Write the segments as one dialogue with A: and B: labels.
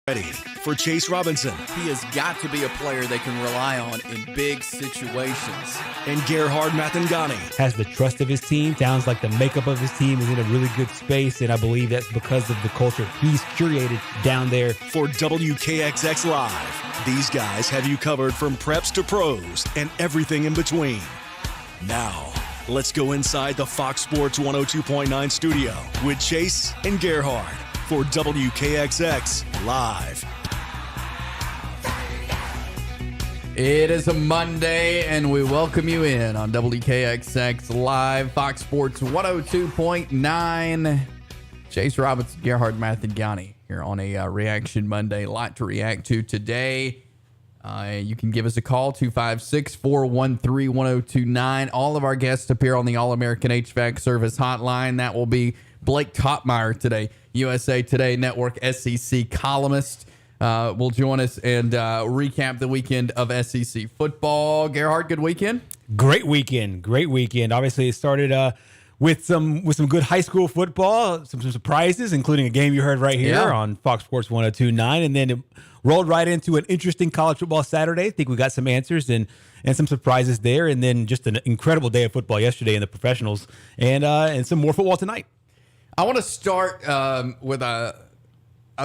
A: Ready for Chase Robinson.
B: He has got to be a player they can rely on in big situations.
A: And Gerhard Mathangani.
C: Has the trust of his team. Sounds like the makeup of his team is in a really good space, and I believe that's because of the culture he's curated down there.
A: For WKXX Live, these guys have you covered from preps to pros and everything in between. Now, let's go inside the Fox Sports 102.9 studio with Chase and Gerhard for WKXX Live.
B: It is a Monday, and we welcome you in on WKXX Live, Fox Sports 102.9. Chase Robinson, Gerhard Mathangani here on a Reaction Monday. A lot to react to today. You can give us a call, 256-413-1029. All of our guests appear on the All-American HVAC Service hotline. That will be Blake Topmeyer today, USA Today Network SEC columnist, will join us and recap the weekend of SEC football. Gerhard, good weekend?
C: Great weekend. Obviously, it started with some good high school football, some surprises, including a game you heard right here on Fox Sports 102.9, and then it rolled right into an interesting college football Saturday. I think we got some answers and some surprises there, and then just an incredible day of football yesterday in the professionals, and some more football tonight.
B: I want to start with I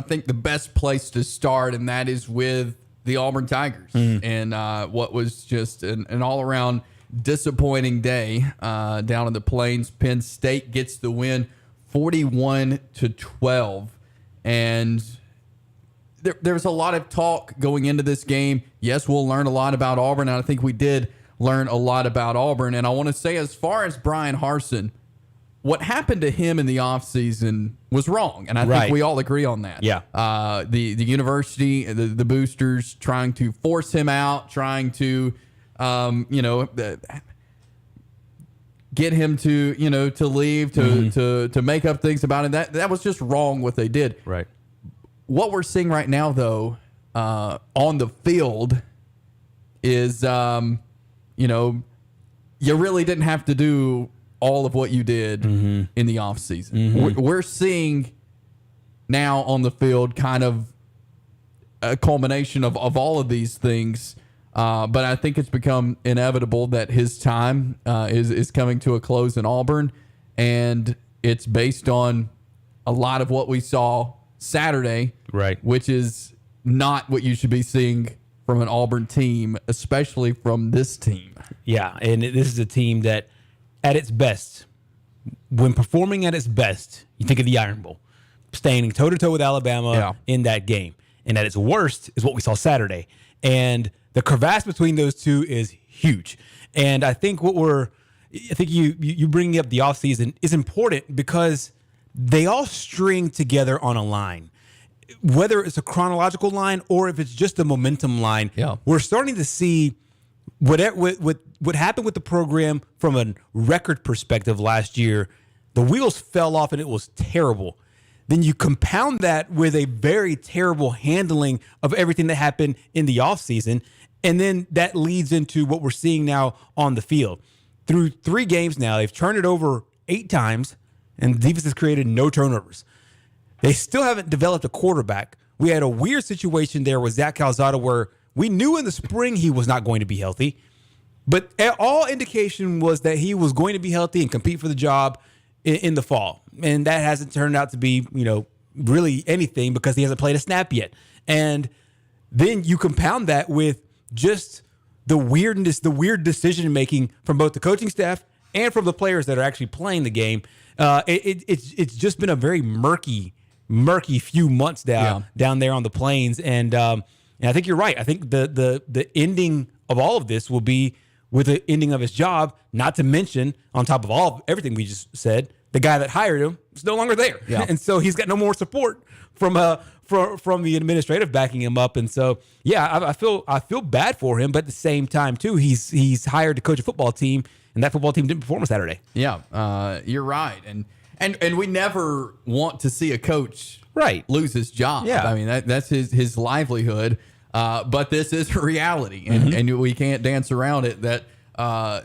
B: think the best place to start, and that is with the Auburn Tigers and what was just an all-around disappointing day down in the Plains. Penn State gets the win 41-12, and there was a lot of talk going into this game. Yes, we'll learn a lot about Auburn, and I think we did learn a lot about Auburn. And I want to say, as far as Brian Harsin, what happened to him in the offseason was wrong, and I think we all agree on that.
C: Yeah.
B: The university, the boosters trying to force him out, trying to, get him to leave, to make up things about it. That was just wrong what they did.
C: Right.
B: What we're seeing right now, though, on the field is, you really didn't have to do all of what you did in the offseason. We're seeing now on the field kind of a culmination of all of these things. But I think it's become inevitable that his time is coming to a close in Auburn. And it's based on a lot of what we saw Saturday, which is not what you should be seeing from an Auburn team, especially from this team.
C: Yeah, and this is a team that, at its best, when performing at its best, you think of the Iron Bowl, standing toe-to-toe with Alabama in that game. And at its worst is what we saw Saturday. And the crevasse between those two is huge. And I think you bringing up the offseason is important because they all string together on a line. Whether it's a chronological line or if it's just a momentum line, we're starting to see what happened with the program from a record perspective last year. The wheels fell off and it was terrible. Then you compound that with a very terrible handling of everything that happened in the offseason, and then that leads into what we're seeing now on the field. Through 3 games now, they've turned it over 8 times, and the defense has created no turnovers. They still haven't developed a quarterback. We had a weird situation there with Zach Calzada where we knew in the spring he was not going to be healthy, but all indication was that he was going to be healthy and compete for the job in the fall. And that hasn't turned out to be, really anything because he hasn't played a snap yet. And then you compound that with just the weirdness, the weird decision-making from both the coaching staff and from the players that are actually playing the game. It's just been a very murky few months down there on the Plains. And I think you're right. I think the ending of all of this will be with the ending of his job, not to mention, on top of everything we just said, the guy that hired him is no longer there. Yeah. And so he's got no more support from the administrative backing him up. And so, I feel bad for him, but at the same time, too, he's hired to coach a football team, and that football team didn't perform on Saturday.
B: Yeah, you're right. And we never want to see a coach lose his job.
C: Yeah.
B: I mean, that's his livelihood. But this is a reality, and we can't dance around it that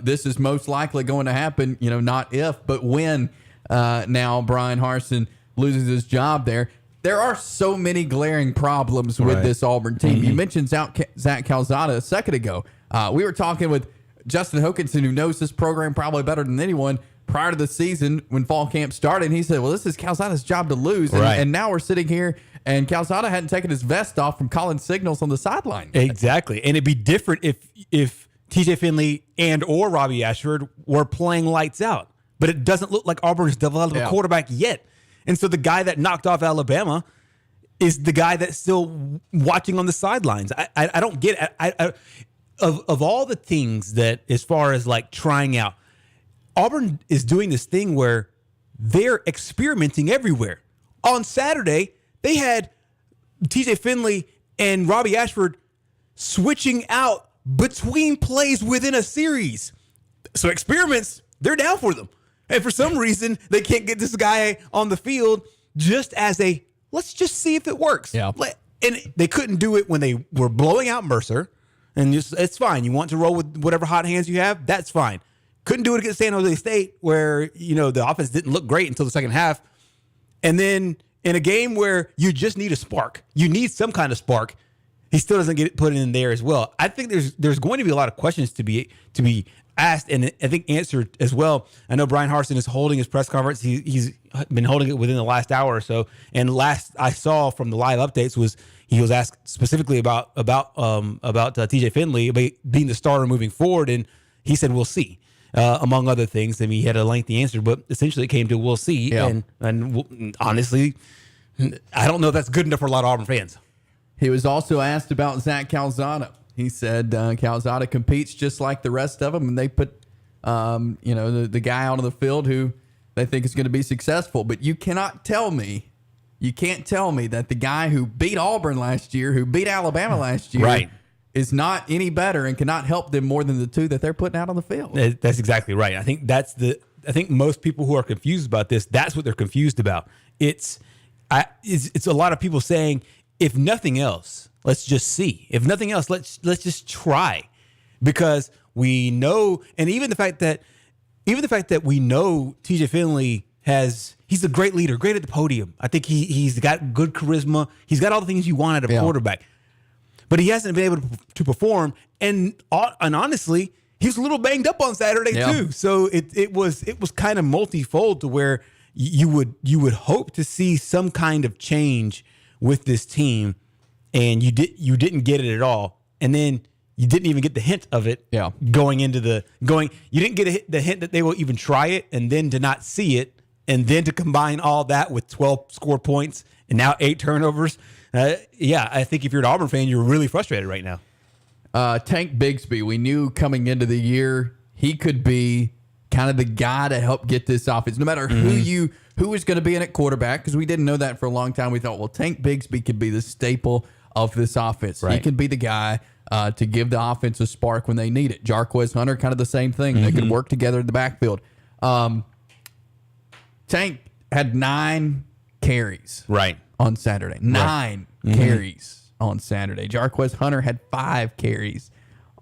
B: this is most likely going to happen, not if, but when now Brian Harsin loses his job there. there are so many glaring problems with this Auburn team. You mentioned Zach Calzada a second ago. We were talking with Justin Hokanson, who knows this program probably better than anyone, prior to the season when fall camp started. And he said, well, this is Calzada's job to lose. And now we're sitting here, and Calzada hadn't taken his vest off from calling signals on the sideline.
C: Exactly. And it'd be different if TJ Finley and or Robbie Ashford were playing lights out. But it doesn't look like Auburn's developed a quarterback yet. And so the guy that knocked off Alabama is the guy that's still watching on the sidelines. I don't get it. Of all the things that, as far as like trying out, Auburn is doing this thing where they're experimenting everywhere. On Saturday, they had TJ Finley and Robbie Ashford switching out between plays within a series. So experiments, they're down for them. And for some reason, they can't get this guy on the field just as a, let's just see if it works.
B: Yeah.
C: And they couldn't do it when they were blowing out Mercer. And it's fine. You want to roll with whatever hot hands you have, that's fine. Couldn't do it against San Jose State, where, the offense didn't look great until the second half. And then in a game where you just need a spark, you need some kind of spark, he still doesn't get it put in there as well. I think there's going to be a lot of questions to be asked and I think answered as well. I know Brian Harsin is holding his press conference. He's been holding it within the last hour or so. And last I saw from the live updates was he was asked specifically about TJ Finley being the starter moving forward, and he said we'll see. Among other things, I mean, he had a lengthy answer, but essentially it came to we'll see. Yeah. And honestly, I don't know if that's good enough for a lot of Auburn fans.
B: He was also asked about Zach Calzada. He said Calzada competes just like the rest of them, and they put the guy out on the field who they think is going to be successful. But you can't tell me that the guy who beat Auburn last year, who beat Alabama last year,
C: right,
B: is not any better and cannot help them more than the two that they're putting out on the field.
C: That's exactly right. I think most people who are confused about this, that's what they're confused about. It's a lot of people saying, if nothing else, let's just see. If nothing else, let's just try, because we know, and even the fact that we know TJ Finley he's a great leader, great at the podium. I think he's got good charisma. He's got all the things you want out of a quarterback. But he hasn't been able to perform, and honestly, he was a little banged up on Saturday too. So it was kind of multifold to where you would hope to see some kind of change with this team, and you didn't get it at all, and then you didn't even get the hint of it. Yeah. You didn't get the hint that they will even try it, and then to not see it, and then to combine all that with 12 score points and now 8 turnovers. I think if you're an Auburn fan, you're really frustrated right now.
B: Tank Bigsby, we knew coming into the year he could be kind of the guy to help get this offense, no matter who was going to be in at quarterback, because we didn't know that for a long time. We thought, well, Tank Bigsby could be the staple of this offense. Right. He can be the guy to give the offense a spark when they need it. Jarquez Hunter, kind of the same thing. They could work together in the backfield. Tank had 9 carries.
C: Right.
B: On Saturday. 9 carries on Saturday. Jarquez Hunter had 5 carries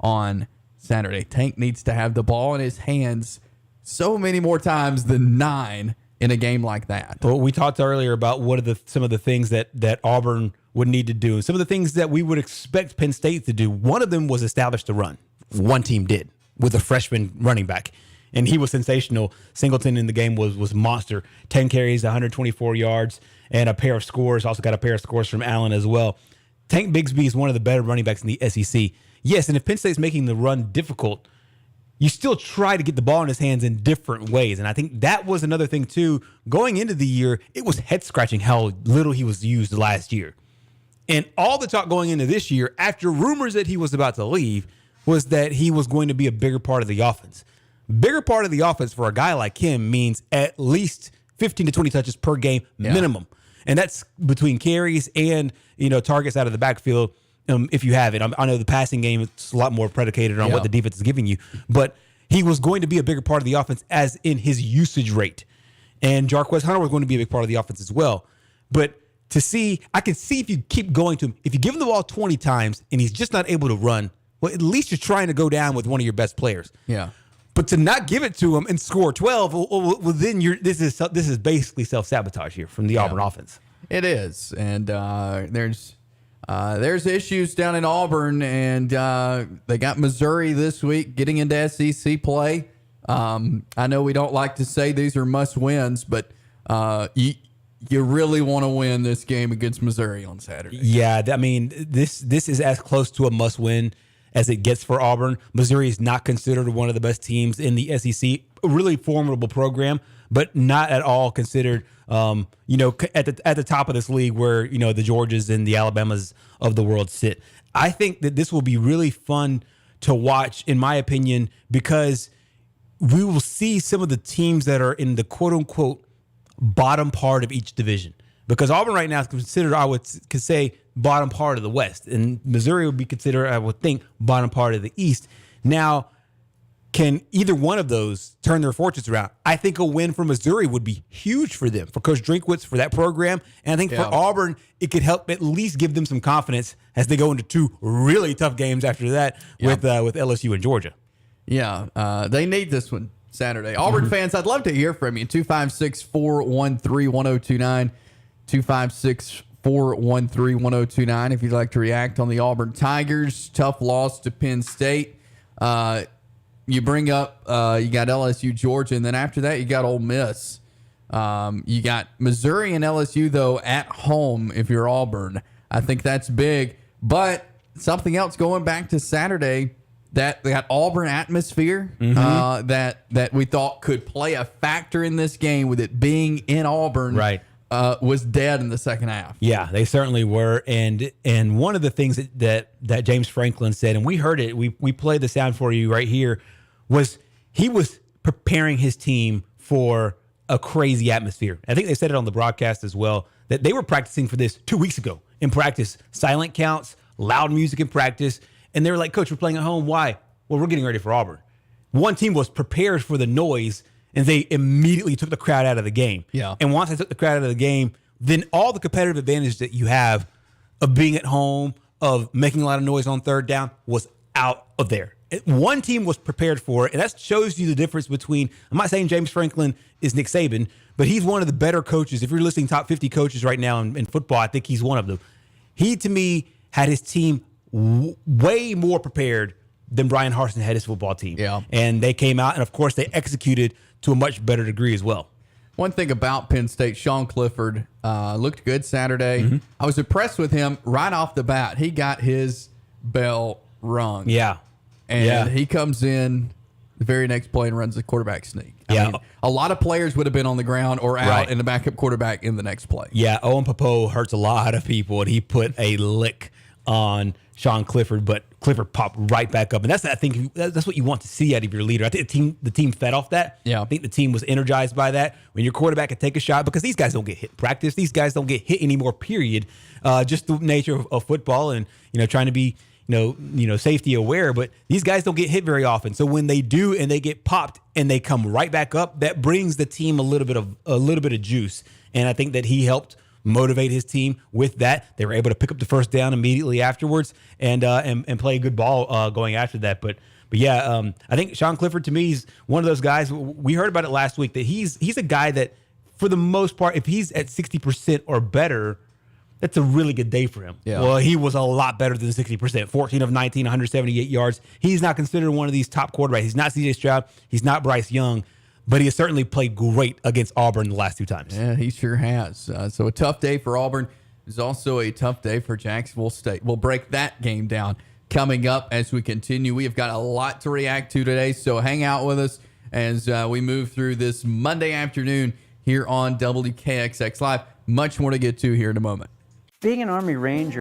B: on Saturday. Tank needs to have the ball in his hands so many more times than 9 in a game like that.
C: Well, we talked earlier about what are some of the things that Auburn would need to do, and some of the things that we would expect Penn State to do. One of them was establish the run. One team did with a freshman running back, and he was sensational. Singleton in the game was monster. 10 carries, 124 yards. And a pair of scores. Also got a pair of scores from Allen as well. Tank Bigsby is one of the better running backs in the SEC. Yes, and if Penn State's making the run difficult, you still try to get the ball in his hands in different ways. And I think that was another thing, too. Going into the year, it was head-scratching how little he was used last year. And all the talk going into this year, after rumors that he was about to leave, was that he was going to be a bigger part of the offense. Bigger part of the offense for a guy like him means at least 15 to 20 touches per game minimum. And that's between carries and, targets out of the backfield, if you have it. I know the passing game is a lot more predicated on what the defense is giving you. But he was going to be a bigger part of the offense as in his usage rate. And Jarquez Hunter was going to be a big part of the offense as well. But I can see if you keep going to him, if you give him the ball 20 times and he's just not able to run, well, at least you're trying to go down with one of your best players.
B: Yeah.
C: But to not give it to him and score 12, well then this is basically self-sabotage here from the Auburn offense.
B: It is, and there's issues down in Auburn, and they got Missouri this week getting into SEC play. I know we don't like to say these are must wins, but you really want to win this game against Missouri on Saturday.
C: Yeah, I mean, this is as close to a must win as it gets for Auburn. Missouri is not considered one of the best teams in the SEC. A really formidable program, but not at all considered, at the top of this league where, the Georgias and the Alabamas of the world sit. I think that this will be really fun to watch, in my opinion, because we will see some of the teams that are in the quote unquote bottom part of each division. Because Auburn right now is considered, could say, bottom part of the West. And Missouri would be considered, I would think, bottom part of the East. Now, can either one of those turn their fortunes around? I think a win for Missouri would be huge for them, for Coach Drinkwitz, for that program. And I think for Auburn, it could help at least give them some confidence as they go into two really tough games after that with LSU and Georgia.
B: Yeah, they need this one Saturday. Auburn fans, I'd love to hear from you. 256-413-1029. 256-413-1029. If you'd like to react on the Auburn Tigers' tough loss to Penn State. You bring up, you got LSU, Georgia, and then after that, you got Ole Miss. You got Missouri and LSU, though, at home if you're Auburn. I think that's big. But something else going back to Saturday, that Auburn atmosphere that we thought could play a factor in this game with it being in Auburn was dead in the second half.
C: Yeah, they certainly were. And one of the things that James Franklin said, and we heard it, we played the sound for you right here, was he was preparing his team for a crazy atmosphere. I think they said it on the broadcast as well, that they were practicing for this 2 weeks ago in practice. Silent counts, loud music in practice. And they were like, Coach, we're playing at home. Why? Well, we're getting ready for Auburn. One team was prepared for the noise, and they immediately took the crowd out of the game.
B: Yeah.
C: And once they took the crowd out of the game, then all the competitive advantage that you have of being at home, of making a lot of noise on third down, was out of there. One team was prepared for it, and that shows you the difference between, I'm not saying James Franklin is Nick Saban, but he's one of the better coaches. If you're listening top 50 coaches right now in football, I think he's one of them. He, to me, had his team way more prepared than Brian Harsin had his football team.
B: Yeah.
C: And they came out, and of course, they executed to a much better degree as well.
B: One thing about Penn State, Sean Clifford looked good Saturday. I was impressed with him right off the bat. He got his bell rung.
C: Yeah.
B: And he comes in the very next play and runs the quarterback sneak. I mean, a lot of players would have been on the ground or out and the backup quarterback in the next play.
C: Yeah, Owen Popo hurts a lot of people, and he put a lick on Sean Clifford, but Clifford popped right back up. And that's what you want to see out of your leader. I think the team fed off that.
B: Yeah.
C: I think the team was energized by that. When your quarterback can take a shot, because these guys don't get hit in practice. These guys don't get hit anymore, period. Just the nature of football and, trying to be, safety aware, but these guys don't get hit very often. So when they do and they get popped and they come right back up, that brings the team a little bit of juice. And I think that he helped motivate his team with that. They were able to pick up the first down immediately afterwards and play a good ball going after that. But yeah, I think Sean Clifford, to me, is one of those guys. We heard about it last week, that he's a guy that, for the most part, if he's at 60% or better, that's a really good day for him.
B: Yeah.
C: Well, he was a lot better than 60%. 14 of 19, 178 yards. He's not considered one of these top quarterbacks. He's not C.J. Stroud. He's not Bryce Young. But he has certainly played great against Auburn the last two times.
B: Yeah, he sure has. So a tough day for Auburn. It's also a tough day for Jacksonville State. We'll break that game down coming up as we continue. We have got a lot to react to today, so hang out with us as we move through this Monday afternoon here on WKXX Live. Much more to get to here in a moment.
D: Being an Army Ranger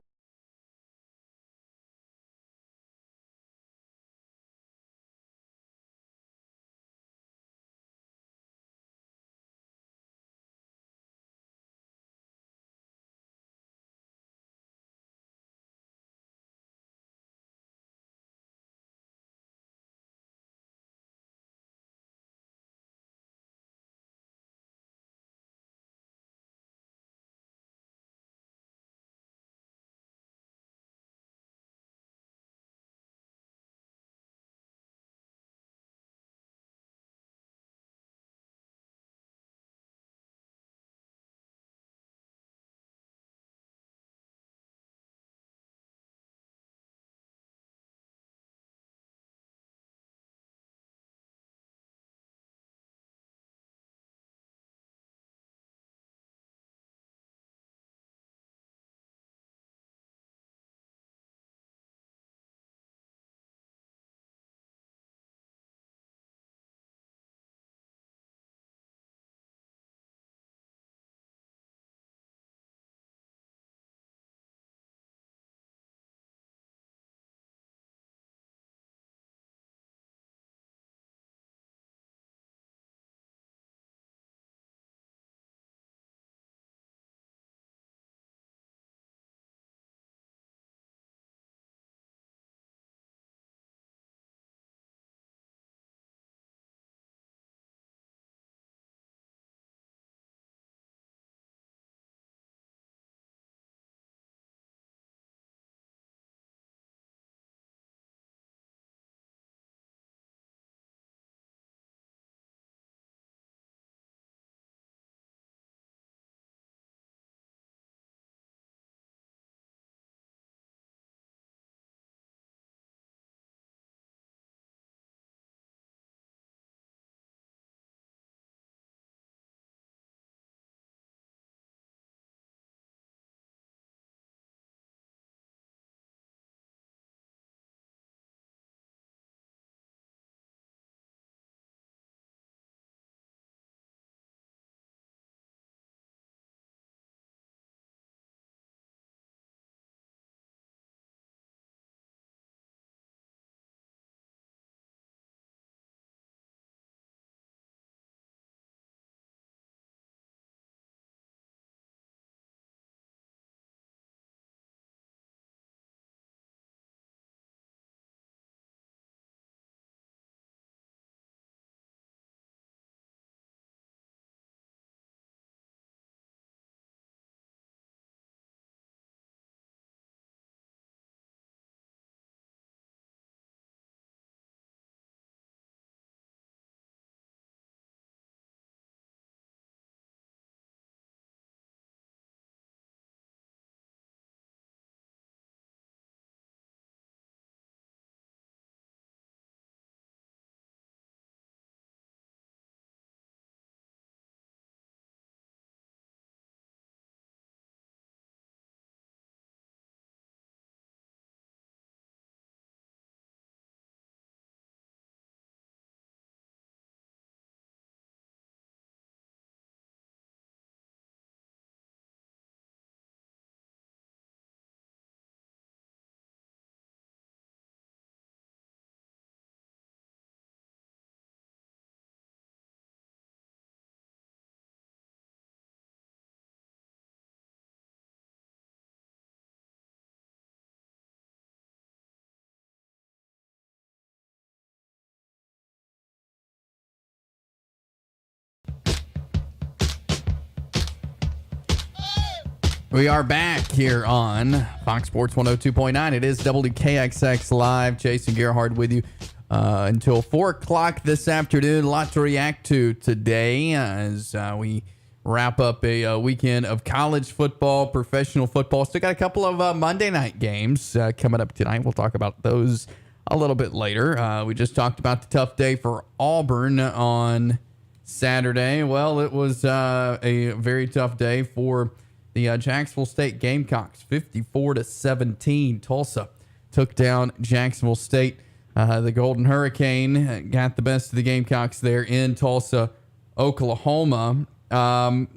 B: We are back here on Fox Sports 102.9. It is WKXX Live. Jason Gerhard with you until 4 o'clock this afternoon. A lot to react to today as we wrap up a weekend of college football, professional football. Still got a couple of Monday night games coming up tonight. We'll talk about those a little bit later. We just talked about the tough day for Auburn on Saturday. Well, it was a very tough day for the Jacksonville State Gamecocks. 54-17. Tulsa took down Jacksonville State. The Golden Hurricane got the best of the Gamecocks there in Tulsa, Oklahoma. And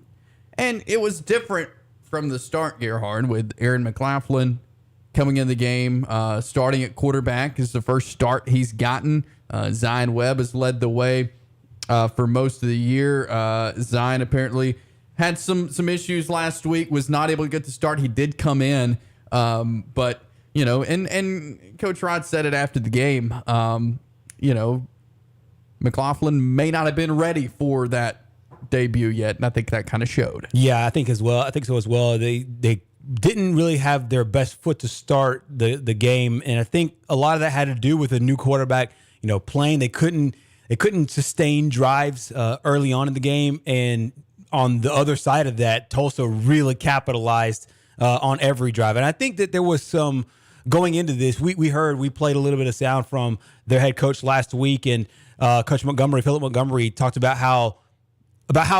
B: it was different from the start, Gerhard, with Aaron McLaughlin coming in the game, starting at quarterback. This is the first start he's gotten. Zion Webb has led the way for most of the year. Zion apparently had some issues last week, was not able to get the start. He did come in, but, you know, and Coach Rod said it after the game, you know, McLaughlin may not have been ready for that debut yet, and I think that kind of showed.
C: Yeah, I think so as well. They didn't really have their best foot to start the game, and I think a lot of that had to do with a new quarterback, you know, playing. They couldn't sustain drives early on in the game, and on the other side of that, Tulsa really capitalized on every drive. And I think that there was some going into this. We played a little bit of sound from their head coach last week, and Coach Montgomery, Philip Montgomery, talked about how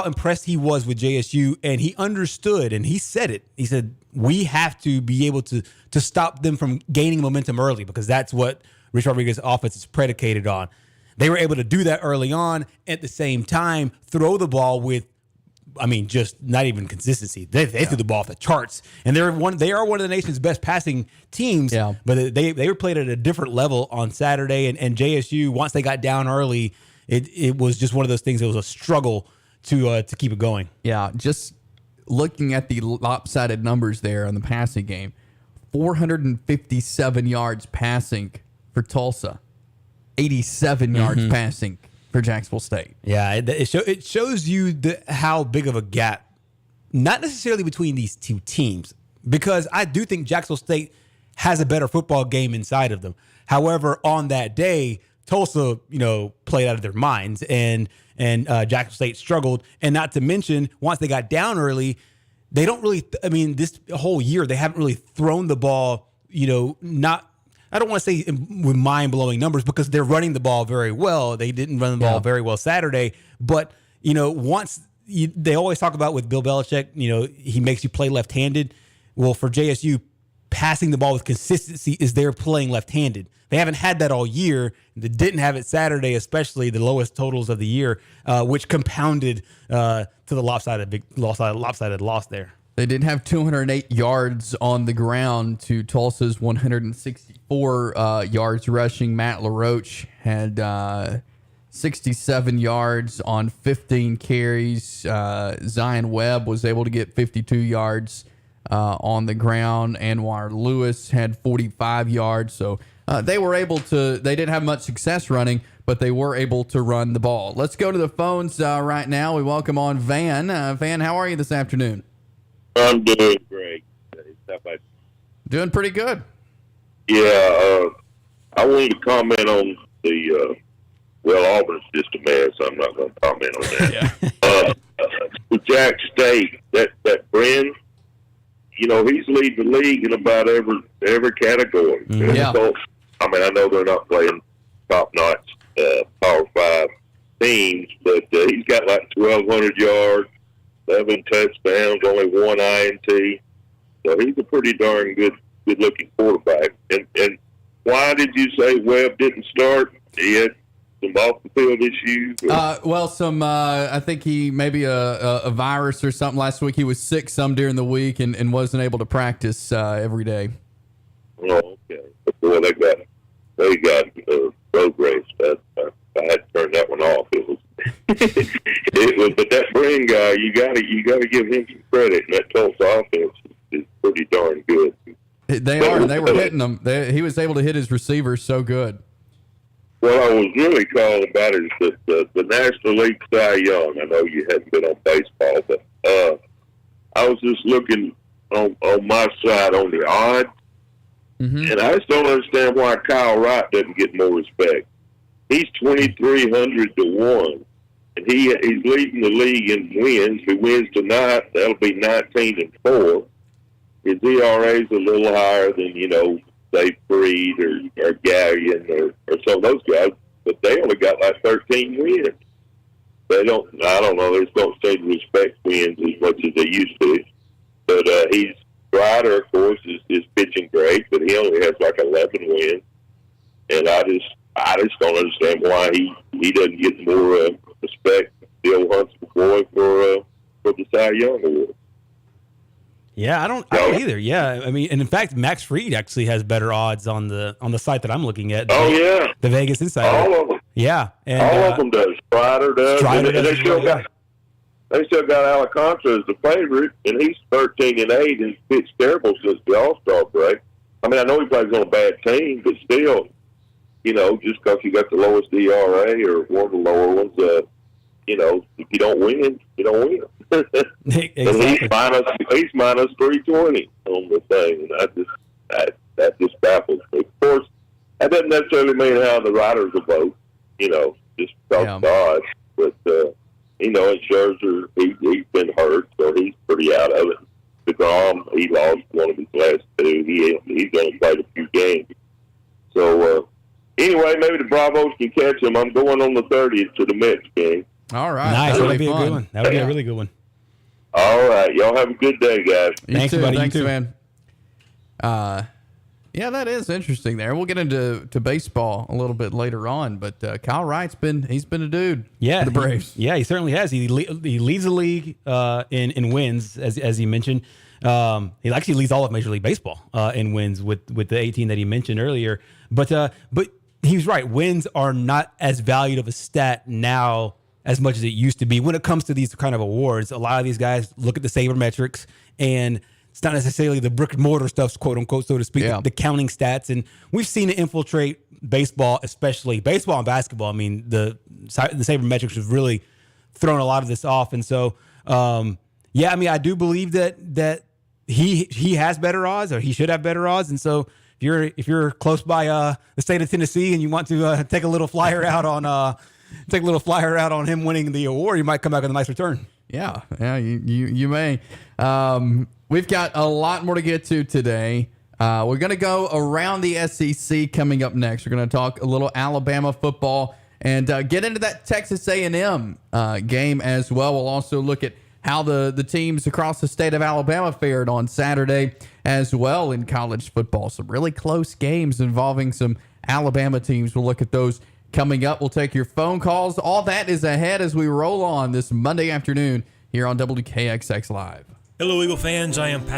C: impressed he was with JSU, and he understood, and he said it. He said, we have to be able to stop them from gaining momentum early, because that's what Rich Rodriguez's offense is predicated on. They were able to do that early on, at the same time, throw the ball with, I mean, just not even consistency. They threw the ball off the charts, and they are one of the nation's best passing teams. Yeah. But they were played at a different level on Saturday, and JSU, once they got down early, it was just one of those things. It was a struggle to keep it going. Yeah,
B: just looking at the lopsided numbers there on the passing game, 457 yards passing for Tulsa, 87 yards passing for Jacksonville State.
C: Yeah, it shows you how big of a gap, not necessarily between these two teams, because I do think Jacksonville State has a better football game inside of them. However, on that day, Tulsa, you know, played out of their minds, and Jacksonville State struggled. And not to mention, once they got down early, they don't really, this whole year, they haven't really thrown the ball, you know, I don't want to say with mind-blowing numbers, because they're running the ball very well. They didn't run the ball very well Saturday. But, you know, they always talk about with Bill Belichick, you know, he makes you play left-handed. Well, for JSU, passing the ball with consistency is they're playing left-handed. They haven't had that all year. They didn't have it Saturday, especially the lowest totals of the year, which compounded to the lopsided loss there.
B: They did have 208 yards on the ground to Tulsa's 164 yards rushing. Matt LaRoche had 67 yards on 15 carries. Zion Webb was able to get 52 yards on the ground. Anwar Lewis had 45 yards. So they didn't have much success running, but they were able to run the ball. Let's go to the phones right now. We welcome on Van. Van, how are you this afternoon?
E: I'm doing great.
B: Doing pretty good.
E: Yeah, I wanted to comment on the, Auburn's just a mess. I'm not going to comment on that. With Jack State, that Bren, you know, he's leading the league in about every category.
B: Yeah.
E: So, I know they're not playing top-notch Power 5 teams, but he's got like 1,200 yards, 11 touchdowns, only one INT. So he's a pretty darn good-looking quarterback. And why did you say Webb didn't start? He had some off-the-field issues?
B: I think he maybe a virus or something last week. He was sick some during the week and wasn't able to practice every day.
E: Oh, okay. Well, they got road race. I had to turn that one off. It was, but that Bren guy, you got to give him some credit. And that Tulsa offense is pretty darn good.
B: They were hitting them. He was able to hit his receivers so good.
E: What I was really calling about is that the National League Cy Young. I know you haven't been on baseball, but I was just looking on my side on the odds.
B: Mm-hmm.
E: And I just don't understand why Kyle Wright doesn't get more respect. He's 2,300 to 1. And he's leading the league in wins. If he wins tonight, that'll be 19-4. His ERA is a little higher than, say, Freed or Gallion or some of those guys, but they only got like 13 wins. I don't know, they just don't seem to respect wins as much as they used to. But Ryder, of course, is pitching great, but he only has like 11 wins. And I just don't understand why he doesn't get more respect. Still hunts the boy for the Cy Young Award.
C: Yeah, I don't either. Yeah, I mean, and in fact, Max Fried actually has better odds on the site that I'm looking at.
E: Yeah,
C: the Vegas Insider.
E: All of them.
C: Yeah, and
E: all of them does. Strider does.
C: Strider
E: and
C: does
E: they still got Alcantara as the favorite, and he's 13-8 and pitched terrible since the All-Star break. I mean, I know he plays on a bad team, but still, just because you got the lowest ERA or one of the lower ones, if you don't win, you don't win.
C: Exactly.
E: And he's minus 320 on the thing, and that just baffles me. Of course, that doesn't necessarily mean how the writers will vote, just because of odds. But and Scherzer, he's been hurt, so he's pretty out of it. DeGrom, he lost one of his last two. He's only played a few games. So anyway, maybe the Bravos can catch him. I'm going on the 30th to the Mets game.
B: All right.
C: Nice. That'll be a good one. That'll be a really good one.
E: All right. Y'all have a good day, guys.
C: Thanks, buddy.
B: Thanks,
C: you too.
B: man. Yeah, that is interesting there. We'll get into baseball a little bit later on, but Kyle Wright's been a dude for the Braves.
C: He certainly has. He leads the league in wins, as he mentioned. He actually leads all of Major League Baseball in wins with the 18 that he mentioned earlier. But he was right. Wins are not as valued of a stat now as much as it used to be when it comes to these kind of awards. A lot of these guys look at the sabermetrics, and it's not necessarily the brick and mortar stuff, quote unquote, so to speak, the counting stats. And we've seen it infiltrate baseball, especially baseball and basketball. I mean, the sabermetrics have really thrown a lot of this off. And so, I mean, I do believe that he has better odds, or he should have better odds. And so if you're close by the state of Tennessee and you want to take a little flyer out on him winning the award, you might come back with a nice return.
B: Yeah, you may. We've got a lot more to get to today. We're going to go around the SEC coming up next. We're going to talk a little Alabama football and get into that Texas A&M game as well. We'll also look at how the teams across the state of Alabama fared on Saturday as well in college football. Some really close games involving some Alabama teams. We'll look at those coming up. We'll take your phone calls. All that is ahead as we roll on this Monday afternoon here on WKXX Live.
F: Hello, Eagle fans. I am Pat.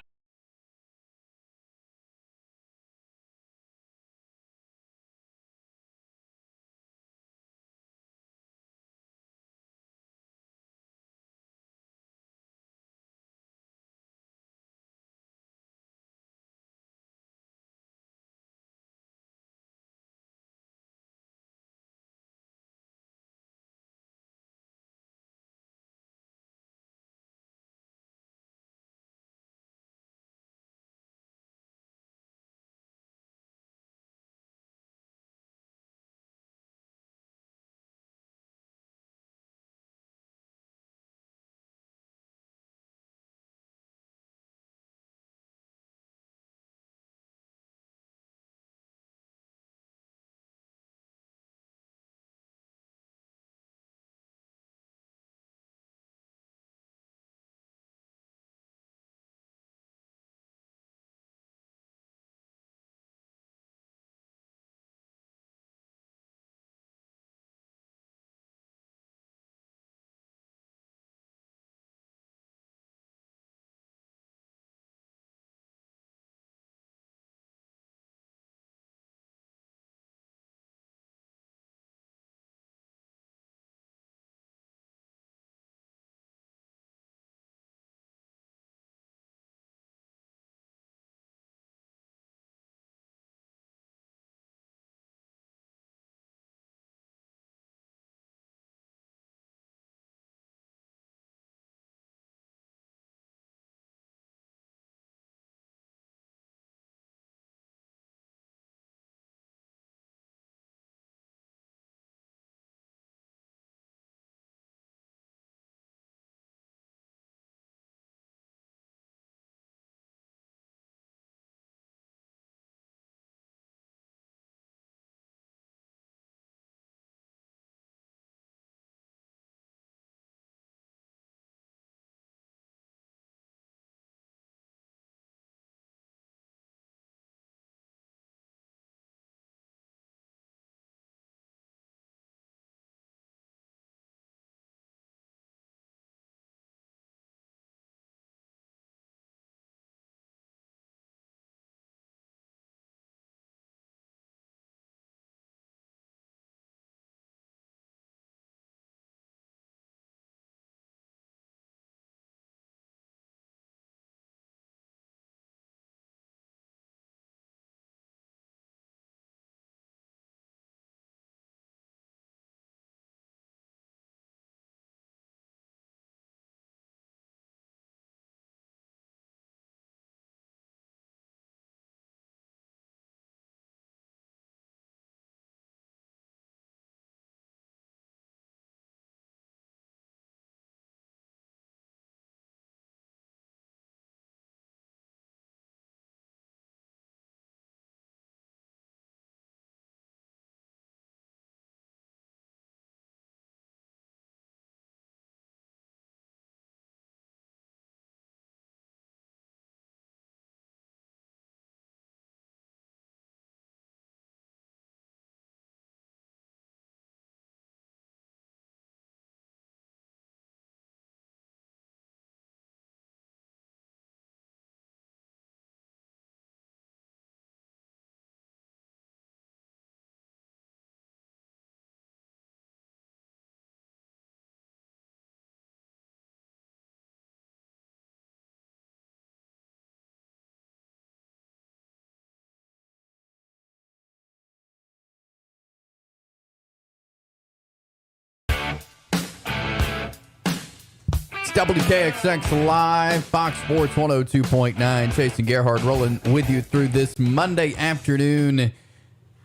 B: WKXX Live, Fox Sports 102.9. Chase and Gerhard rolling with you through this Monday afternoon,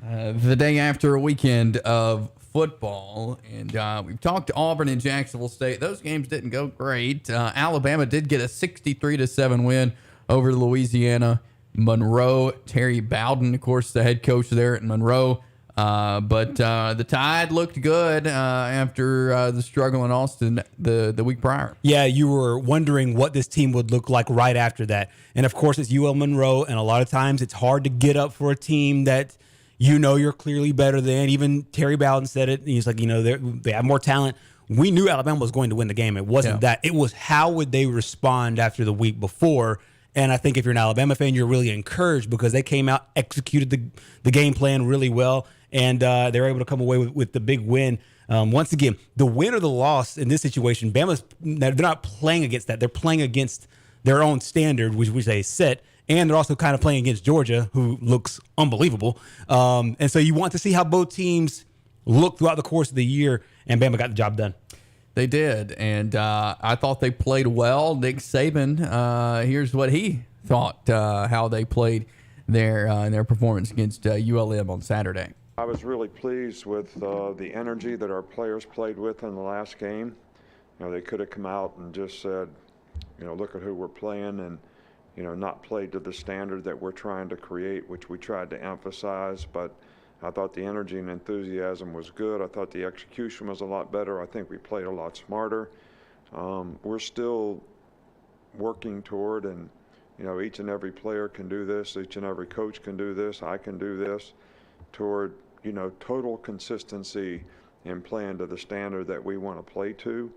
B: the day after a weekend of football. And we've talked to Auburn and Jacksonville State. Those games didn't go great. Alabama did get a 63-7 win over Louisiana Monroe. Terry Bowden, of course, the head coach there at Monroe. But the Tide looked good after the struggle in Austin the week prior.
C: Yeah, you were wondering what this team would look like right after that. And, of course, it's UL Monroe, and a lot of times it's hard to get up for a team that you know you're clearly better than. Even Terry Bowden said it. He's like, they have more talent. We knew Alabama was going to win the game. It wasn't that. It was how would they respond after the week before. And I think if you're an Alabama fan, you're really encouraged because they came out, executed the game plan really well, and they were able to come away with the big win. Once again, the win or the loss in this situation, they're not playing against that. They're playing against their own standard, which they set, and they're also kind of playing against Georgia, who looks unbelievable. And so you want to see how both teams look throughout the course of the year, and Bama got the job done.
B: They did, and I thought they played well. Nick Saban, here's what he thought how they played their performance against ULM on Saturday.
G: I was really pleased with the energy that our players played with in the last game. They could have come out and just said, look at who we're playing, and not played to the standard that we're trying to create, which we tried to emphasize. But I thought the energy and enthusiasm was good. I thought the execution was a lot better. I think we played a lot smarter. We're still working toward, and each and every player can do this. Each and every coach can do this. I can do this, toward total consistency in playing to the standard that we want to play to.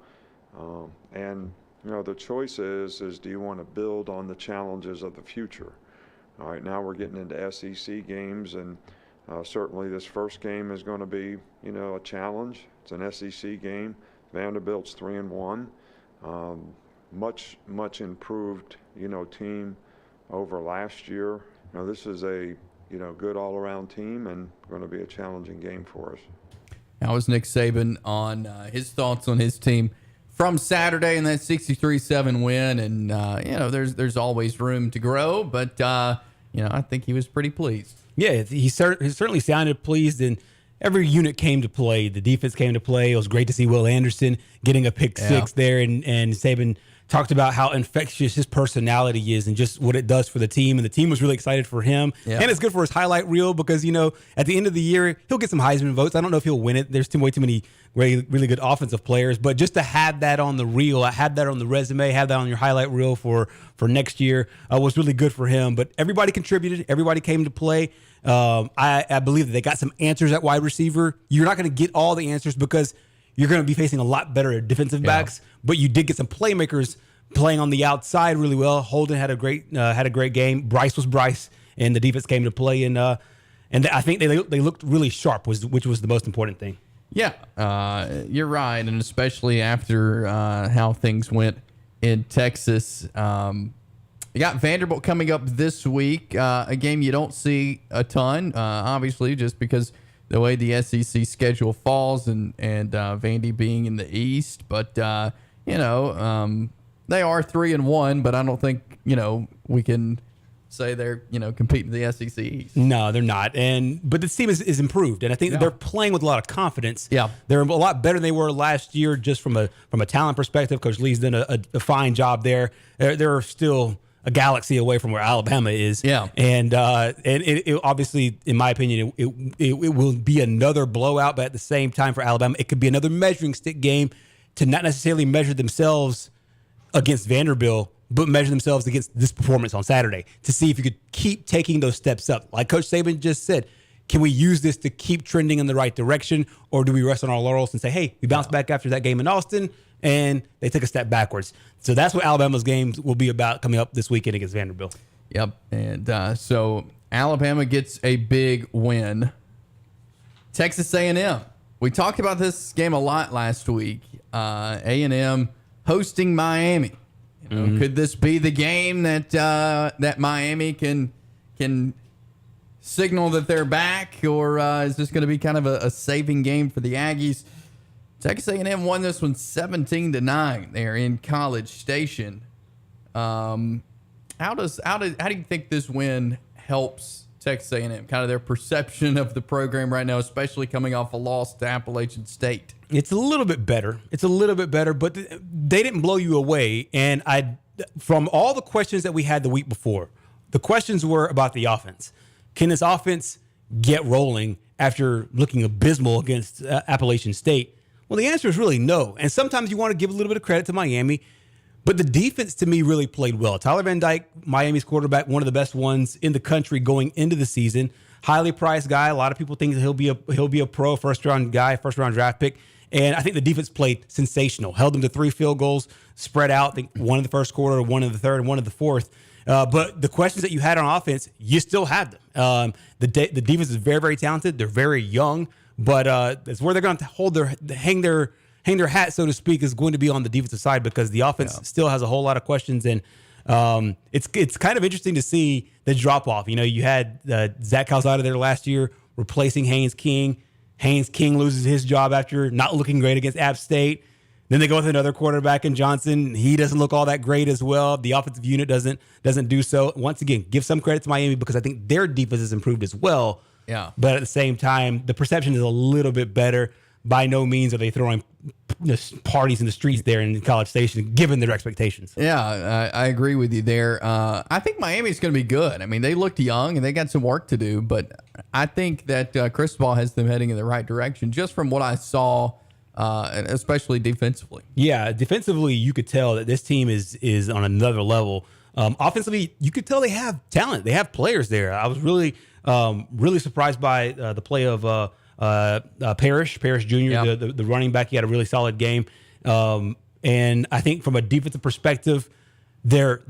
G: And the choice is do you want to build on the challenges of the future? All right, now we're getting into SEC games, and certainly this first game is going to be, a challenge. It's an SEC game. Vanderbilt's 3-1. Much improved, team over last year. This is a, good all-around team, and going to be a challenging game for us.
B: That was Nick Saban on his thoughts on his team from Saturday and that 63-7 win. And, there's always room to grow, but, I think he was pretty pleased.
C: Yeah, he certainly sounded pleased, and every unit came to play. The defense came to play. It was great to see Will Anderson getting a pick six there, and Saban talked about how infectious his personality is and just what it does for the team. And the team was really excited for him. Yeah. And it's good for his highlight reel because, at the end of the year, he'll get some Heisman votes. I don't know if he'll win it. There's way too many really good offensive players. But just to have that on the reel, have that on the resume, have that on your highlight reel for next year was really good for him. But everybody contributed. Everybody came to play. I believe that they got some answers at wide receiver. You're not going to get all the answers because you're going to be facing a lot better defensive backs, but you did get some playmakers playing on the outside really well. Holden had a great game. Bryce was Bryce, and the defense came to play, and I think they looked really sharp, which was the most important thing.
B: Yeah, you're right, and especially after how things went in Texas. You got Vanderbilt coming up this week, a game you don't see a ton, obviously, just because the way the SEC schedule falls and Vandy being in the East. But, they are 3-1, but I don't think, we can say they're, competing in the SEC East.
C: No, they're not. But the team is improved, and I think that they're playing with a lot of confidence.
B: Yeah.
C: They're a lot better than they were last year just from a talent perspective. Coach Lee's done a fine job there. They're still a galaxy away from where Alabama is.
B: Yeah.
C: And it obviously, in my opinion, it will be another blowout, but at the same time for Alabama, it could be another measuring stick game to not necessarily measure themselves against Vanderbilt, but measure themselves against this performance on Saturday to see if you could keep taking those steps up. Like Coach Saban just said, can we use this to keep trending in the right direction, or do we rest on our laurels and say, hey, we bounced back after that game in Austin, and they took a step backwards? So that's what Alabama's games will be about coming up this weekend against Vanderbilt.
B: Yep. And so Alabama gets a big win. Texas A&M. We talked about this game a lot last week. A&M hosting Miami. Could this be the game that Miami can signal that they're back, or is this going to be kind of a saving game for the Aggies? Texas A&M won this one 17-9 there in College Station. How do you think this win helps Texas A&M, kind of their perception of the program right now, especially coming off a loss to Appalachian State?
C: It's a little bit better. But they didn't blow you away. And from all the questions that we had the week before, the questions were about the offense. Can this offense get rolling after looking abysmal against Appalachian State? Well, the answer is really no. And sometimes you want to give a little bit of credit to Miami, but the defense to me really played well. Tyler Van Dyke, Miami's quarterback, one of the best ones in the country going into the season. Highly priced guy. A lot of people think that he'll be a pro, first round draft pick. And I think the defense played sensational. Held them to 3 field goals, spread out. I think one in the first quarter, one in the third, and one in the fourth. But the questions that you had on offense, you still have them. The defense is very, very talented. They're very young, but it's where they're going to hang their hat, so to speak, is going to be on the defensive side, because the offense still has a whole lot of questions. And it's kind of interesting to see the drop off. You had Zach Calzada there last year replacing Haynes King. Haynes King loses his job after not looking great against App State. Then they go with another quarterback in Johnson. He doesn't look all that great as well. The offensive unit doesn't do so. Once again, give some credit to Miami, because I think their defense has improved as well. Yeah. But at the same time, the perception is a little bit better. By no means are they throwing parties in the streets there in College Station, given their expectations.
B: Yeah, I agree with you there. I think Miami's going to be good. I mean, they looked young and they got some work to do, but I think that Cristobal has them heading in the right direction just from what I saw, especially defensively.
C: Yeah, defensively, you could tell that this team is on another level. Offensively, you could tell they have talent. They have players there. I was really surprised by the play of Parrish Jr., the running back. He had a really solid game. And I think from a defensive perspective, they're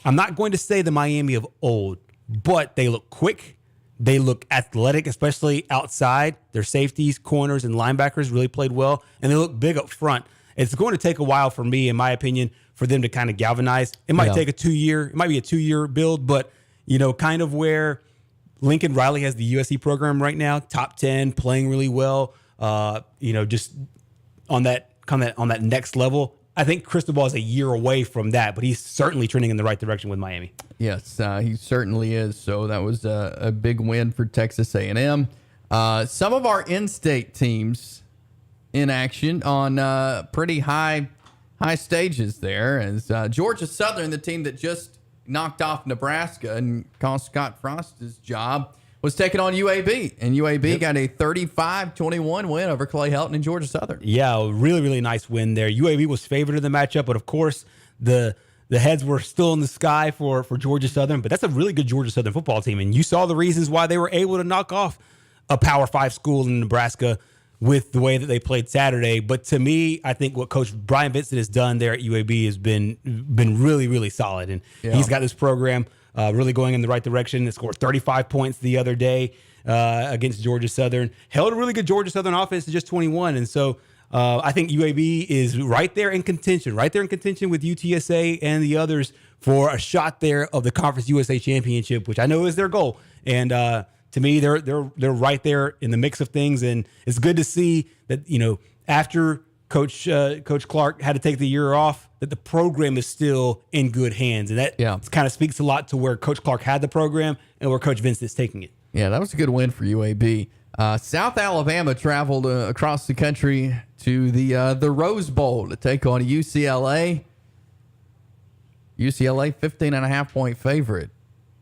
C: I'm not going to say the Miami of old, but they look quick. They look athletic, especially outside. Their safeties, corners, and linebackers really played well, and they look big up front. It's going to take a while for me, in my opinion, for them to kind of galvanize. It might take it might be a 2-year build, but kind of where Lincoln Riley has the USC program right now, top 10, playing really well. Just on that next level. I think Cristobal is a year away from that, but he's certainly trending in the right direction with Miami.
B: Yes, he certainly is. So that was a big win for Texas A&M. Some of our in-state teams in action on pretty high stages there. As Georgia Southern, the team that just knocked off Nebraska and cost Scott Frost his job, was taking on UAB, and UAB got a 35-21 win over Clay Helton and Georgia Southern.
C: Yeah, a really, really nice win there. UAB was favored in the matchup, but of course the heads were still in the sky for Georgia Southern. But that's a really good Georgia Southern football team, and you saw the reasons why they were able to knock off a Power 5 school in Nebraska with the way that they played Saturday. But to me, I think what Coach Brian Vincent has done there at UAB has been really, really solid, and he's got this program really going in the right direction. They scored 35 points the other day against Georgia Southern. Held a really good Georgia Southern offense to just 21. And so I think UAB is right there in contention with UTSA and the others for a shot there of the Conference USA Championship, which I know is their goal. And to me, they're right there in the mix of things. And it's good to see that, after Coach Clark had to take the year off, that the program is still in good hands. And that kind of speaks a lot to where Coach Clark had the program and where Coach Vincent is taking it. Yeah,
B: that was a good win for UAB. South Alabama traveled across the country to the Rose Bowl to take on UCLA. UCLA, 15.5-point favorite,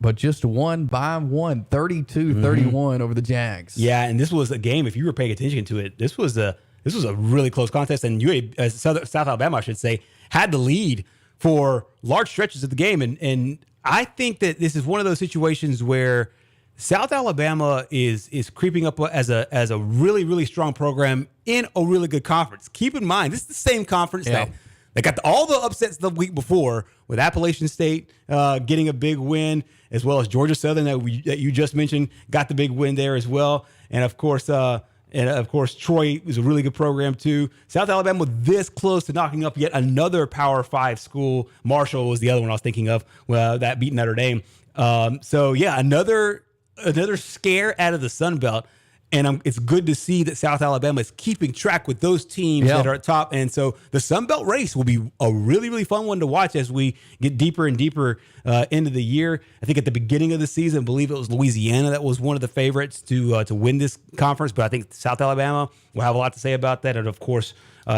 B: but just won by 32-31 over the Jags.
C: Yeah, and this was a game, if you were paying attention to it, this was a really close contest, and South Alabama, I should say, had the lead for large stretches of the game. And I think that this is one of those situations where South Alabama is creeping up as a really, really strong program in a really good conference. Keep in mind, this is the same conference that got all the upsets the week before, with Appalachian State getting a big win, as well as Georgia Southern that you just mentioned got the big win there as well. And of course, Troy was a really good program too. South Alabama was this close to knocking up yet another Power 5 school. Marshall was the other one I was thinking of, that beat Notre Dame. Another scare out of the Sun Belt. And it's good to see that South Alabama is keeping track with those teams that are at top. And so the Sun Belt race will be a really, really fun one to watch as we get deeper and deeper into the year. I think at the beginning of the season, I believe it was Louisiana that was one of the favorites to win this conference. But I think South Alabama will have a lot to say about that. And, of course,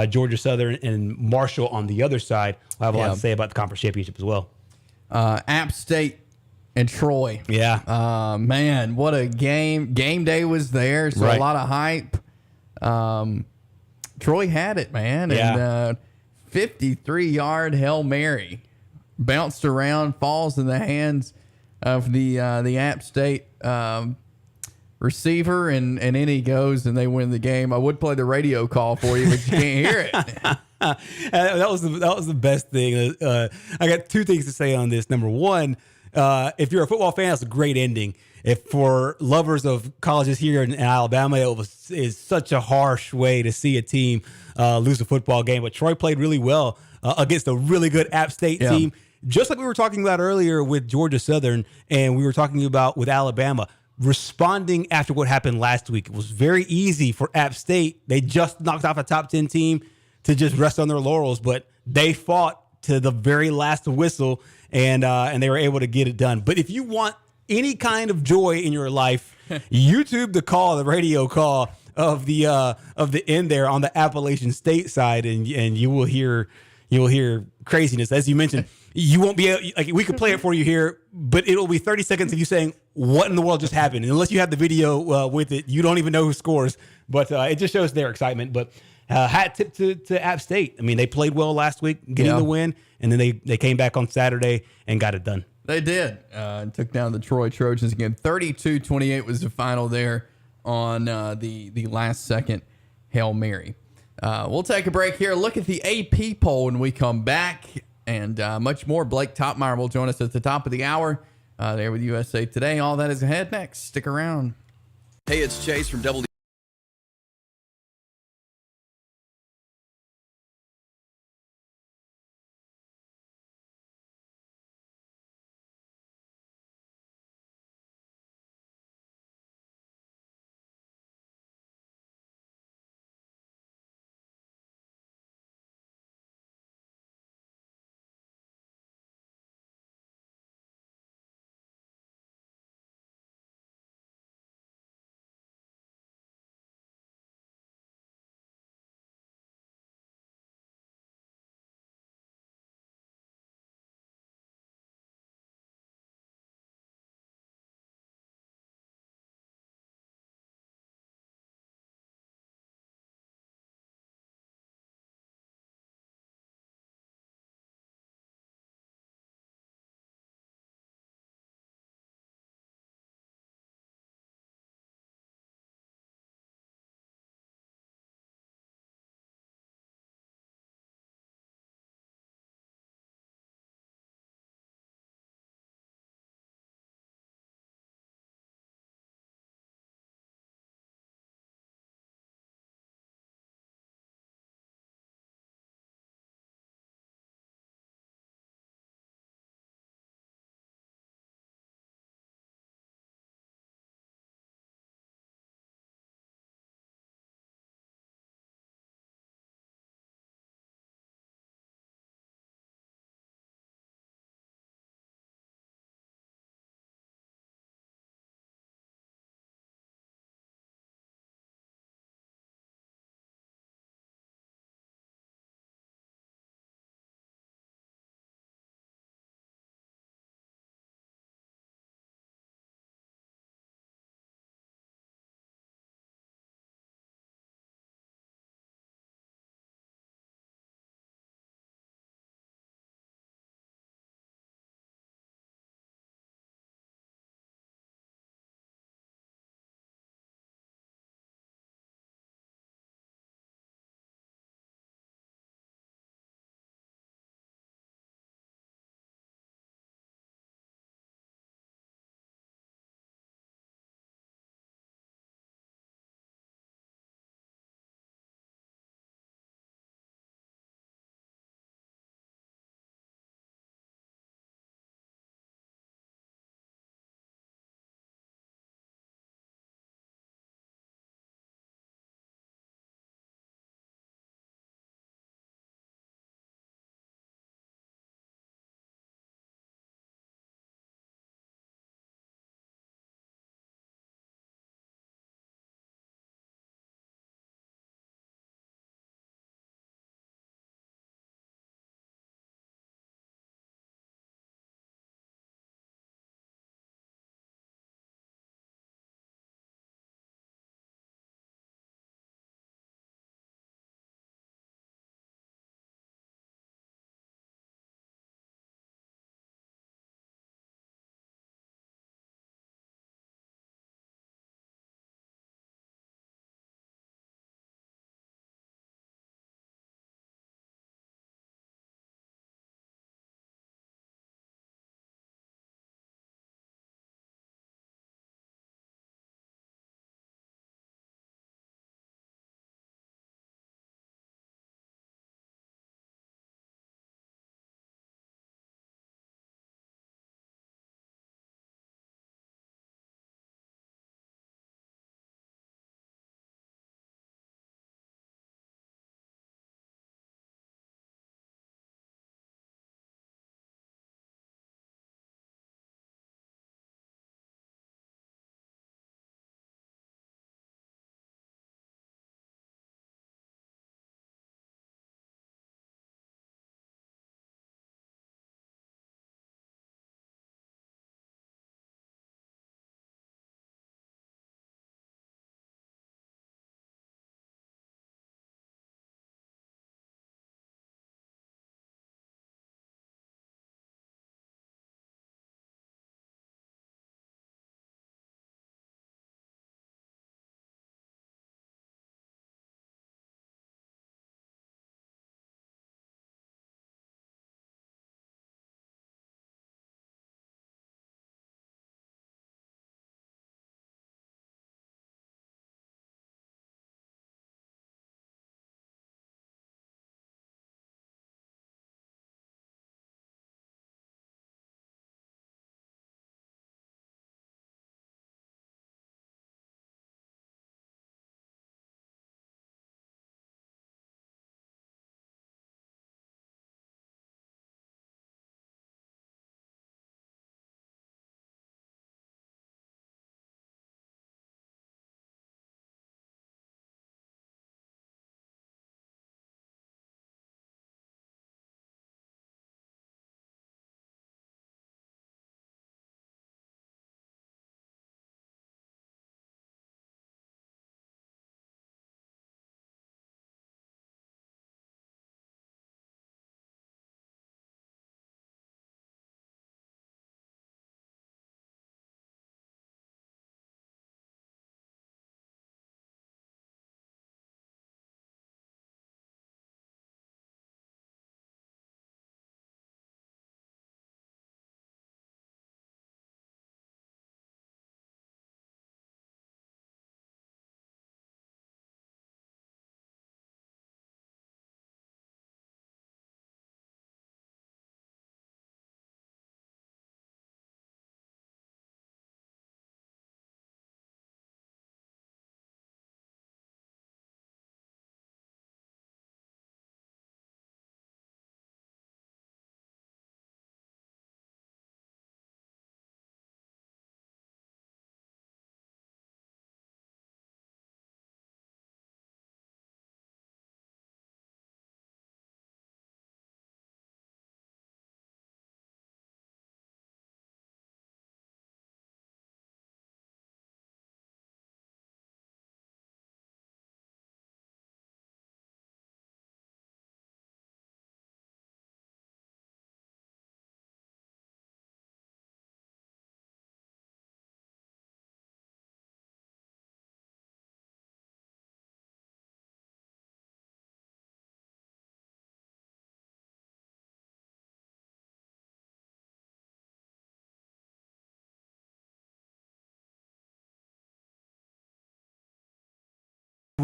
C: Georgia Southern and Marshall on the other side will have a lot to say about the conference championship as well.
B: App State and Troy.
C: Yeah.
B: Man, what a game. Game day was there, so a lot of hype. Troy had it, man.
C: Yeah.
B: And 53-yard Hail Mary bounced around, falls in the hands of the App State receiver, and in he goes, and they win the game. I would play the radio call for you, but you can't hear it.
C: That was the best thing. I got two things to say on this. Number one, if you're a football fan, that's a great ending. If for lovers of colleges here in Alabama, is such a harsh way to see a team lose a football game. But Troy played really well against a really good App State team, just like we were talking about earlier with Georgia Southern, and we were talking about with Alabama. Responding after what happened last week, it was very easy for App State. They just knocked off a top 10 team to just rest on their laurels, but they fought to the very last whistle, and they were able to get it done. But if you want any kind of joy in your life, YouTube the radio call of the end there on the Appalachian State side, and you will hear craziness. As you mentioned, you won't be able, like, we could play it for you here, but it'll be 30 seconds of you saying, what in the world just happened? And unless you have the video with it, you don't even know who scores. But it just shows their excitement. But hat tip to App State. I mean, they played well last week, getting the win, and then they came back on Saturday and got it done.
B: They did. And took down the Troy Trojans again. 32-28 was the final there on the last second Hail Mary. We'll take a break here. Look at the AP poll when we come back, and much more. Blake Topmeyer will join us at the top of the hour there with USA Today. All that is ahead next. Stick around.
H: Hey, it's Chase from Double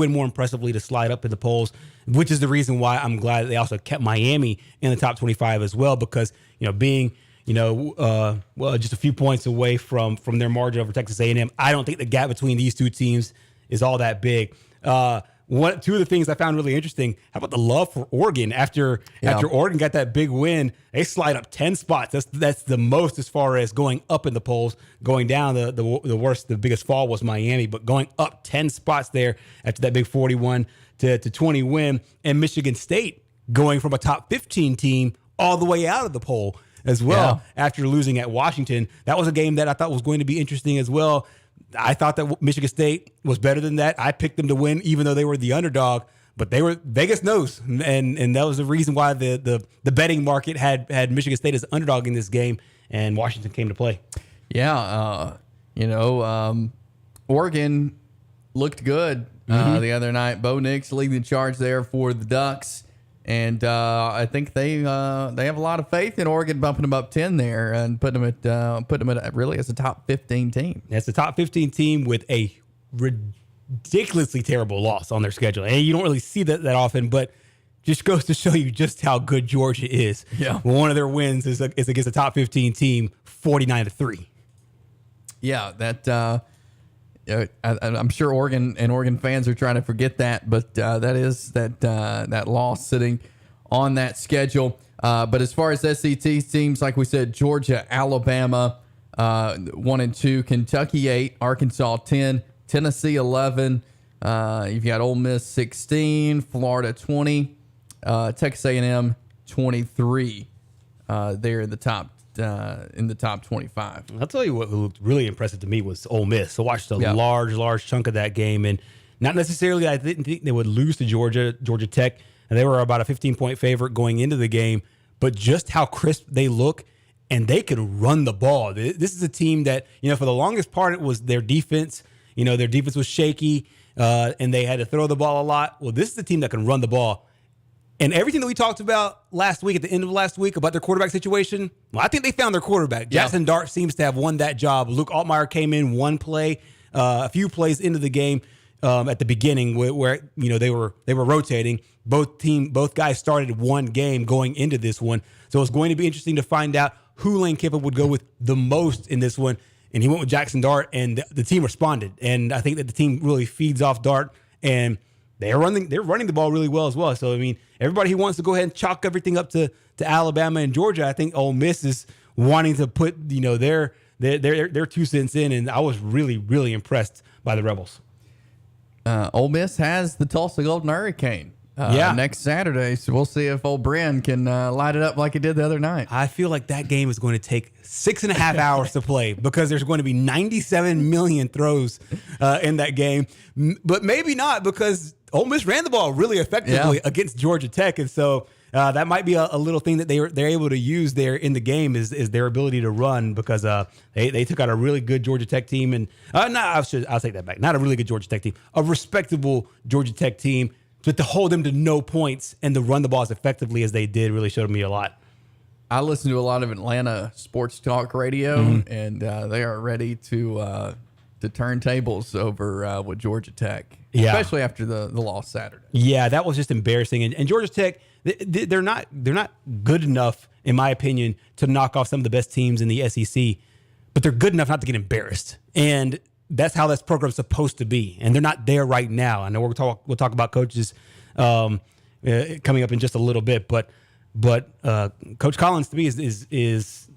C: win more impressively to slide up in the polls, which is the reason why I'm glad they also kept Miami in the top 25 as well, because, being, just a few points away from their margin over Texas A&M, I don't think the gap between these two teams is all that big. Two of the things I found really interesting, how about the love for Oregon after Oregon got that big win? They slide up 10 spots. That's the most as far as going up in the polls. Going down, the biggest fall was Miami, but going up 10 spots there after that big 41 to 20 win. And Michigan State going from a top 15 team all the way out of the poll as well after losing at Washington. That was a game that I thought was going to be interesting as well. I thought that Michigan State was better than that. I picked them to win, even though they were the underdog. But they were Vegas knows, and that was the reason why the betting market had Michigan State as underdog in this game, and Washington came to play.
B: Yeah, Oregon looked good the other night. Bo Nix leading the charge there for the Ducks. And I think they have a lot of faith in Oregon, bumping them up 10 there and putting them at really as a top 15 team.
C: It's a top 15 team with a ridiculously terrible loss on their schedule, and you don't really see that often. But just goes to show you just how good Georgia is. Yeah, one of their wins is against a top 15 team, 49-3.
B: Yeah, that. I'm sure Oregon fans are trying to forget that, but that is that loss sitting on that schedule. But as far as SEC teams, like we said, Georgia, Alabama, 1 and 2, Kentucky 8, Arkansas 10, Tennessee 11. You've got Ole Miss 16, Florida 20, Texas A&M 23. There in the top 25.
C: I'll tell you what looked really impressive to me was Ole Miss. So I watched a large chunk of that game, and not necessarily I didn't think they would lose to Georgia Tech, and they were about a 15-point favorite going into the game, but just how crisp they look, and they can run the ball. This is a team that, for the longest part, it was their defense. Their defense was shaky, and they had to throw the ball a lot. Well, this is a team that can run the ball. And everything that we talked about last week, at the end of last week, about their quarterback situation, well, I think they found their quarterback. Jackson Dart seems to have won that job. Luke Altmaier came in one play, a few plays into the game at the beginning where they were rotating. Both guys started one game going into this one. So it's going to be interesting to find out who Lane Kiffin would go with the most in this one. And he went with Jackson Dart, and the team responded. And I think that the team really feeds off Dart, and they're running the ball really well as well. So, I mean, everybody who wants to go ahead and chalk everything up to Alabama and Georgia, I think Ole Miss is wanting to put, their 2 cents in. And I was really, really impressed by the Rebels.
B: Ole Miss has the Tulsa Golden Hurricane next Saturday. So we'll see if old Bren can light it up like he did the other night.
C: I feel like that game is going to take 6.5 hours to play because there's going to be 97 million throws in that game. But maybe not, because Ole Miss ran the ball really effectively against Georgia Tech. And so that might be a little thing that they're able to use there in the game is their ability to run, because they took out a really good Georgia Tech team. And I'll take that back. Not a really good Georgia Tech team, a respectable Georgia Tech team. But to hold them to no points and to run the ball as effectively as they did really showed me a lot.
B: I listen to a lot of Atlanta sports talk radio, and they are ready to turn tables over with Georgia Tech, especially after the loss Saturday.
C: Yeah, that was just embarrassing. And Georgia Tech, they're not good enough, in my opinion, to knock off some of the best teams in the SEC, but they're good enough not to get embarrassed. And that's how this program's supposed to be, and they're not there right now. I know we'll talk about coaches coming up in just a little bit, but Coach Collins to me is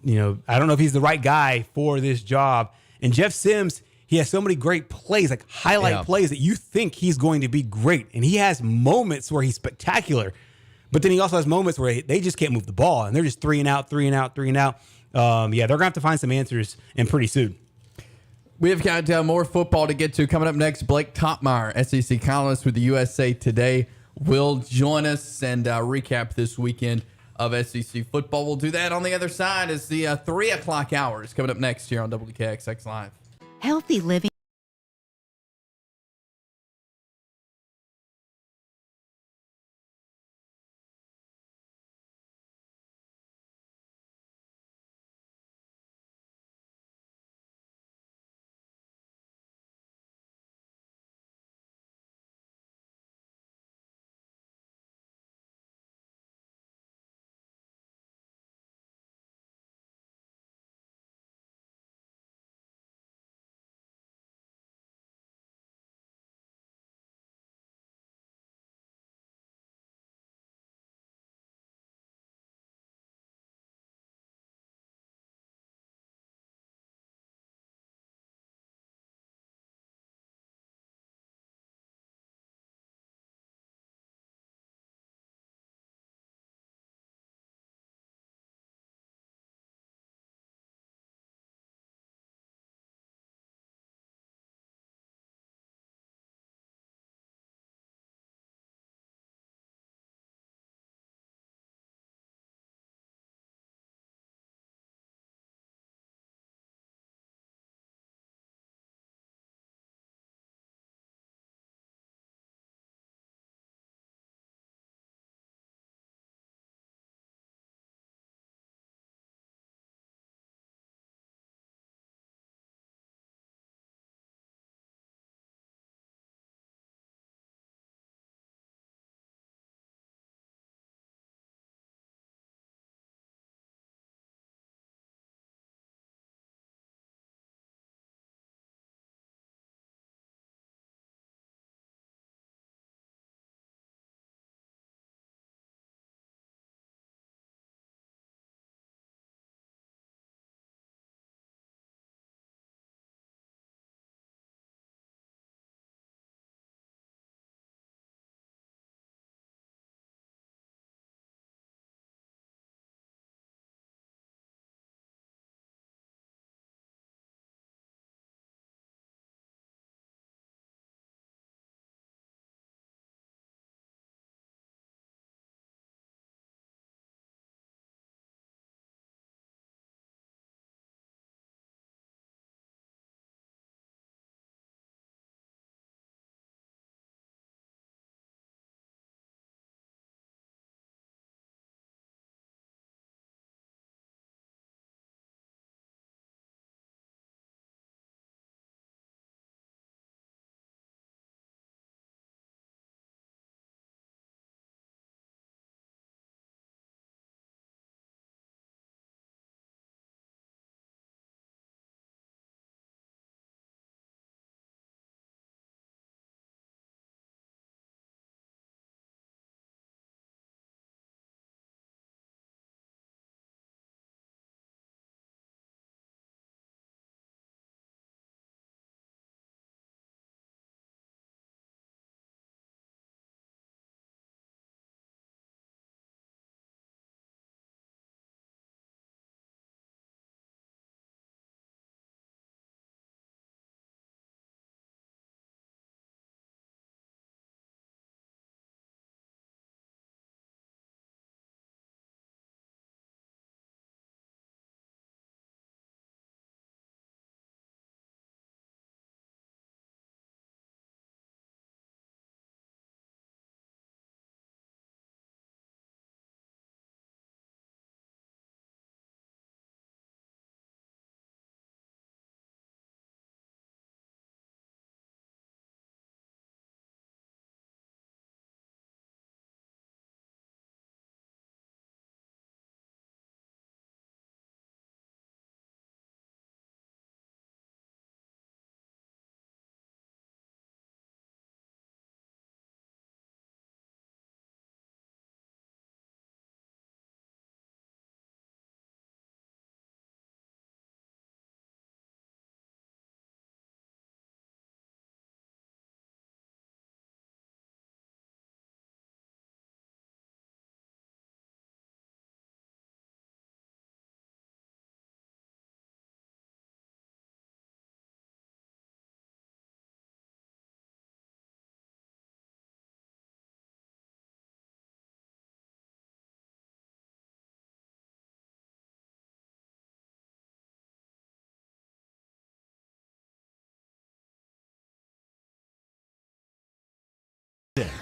C: I don't know if he's the right guy for this job. And Jeff Sims, he has so many great plays, like highlight plays, that you think he's going to be great, and he has moments where he's spectacular, but then he also has moments where they just can't move the ball, and they're just 3 and out. They're gonna have to find some answers, and pretty soon.
B: We've got more football to get to. Coming up next, Blake Topmeyer, SEC columnist with the USA Today, will join us and recap this weekend of SEC football. We'll do that on the other side as the 3 o'clock hour is coming up next here on WKXX Live.
I: Healthy living.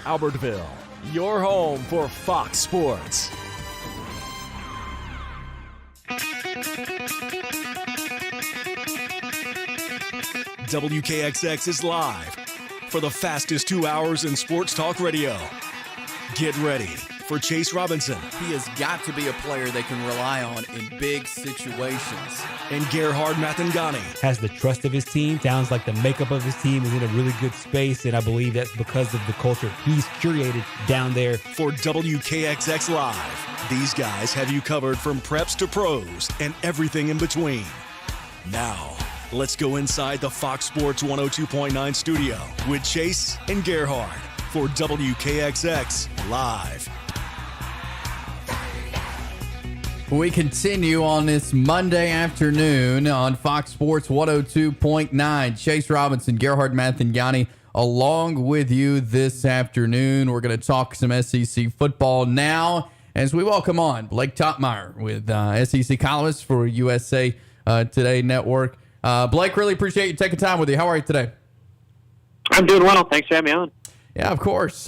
A: Albertville, your home for Fox Sports. WKXX is live for the fastest 2 hours in sports talk radio. Get ready for Chase Robinson.
H: He has got to be a player they can rely on in big situations.
A: And Gerhard Mathangani.
C: Has the trust of his team. Sounds like the makeup of his team is in a really good space, and I believe that's because of the culture he's curated down there.
A: For WKXX Live, these guys have you covered from preps to pros and everything in between. Now, let's go inside the Fox Sports 102.9 studio with Chase and Gerhard for WKXX Live.
B: We continue on this Monday afternoon on Fox Sports 102.9. Chase Robinson, Gerhard Mathangani, along with you this afternoon. We're going to talk some SEC football now as we welcome on Blake Topmeyer with SEC columnist for USA Today Network. Blake, really appreciate you taking time with you. How are you today?
I: I'm doing well. Thanks for having me on.
B: Yeah, of course.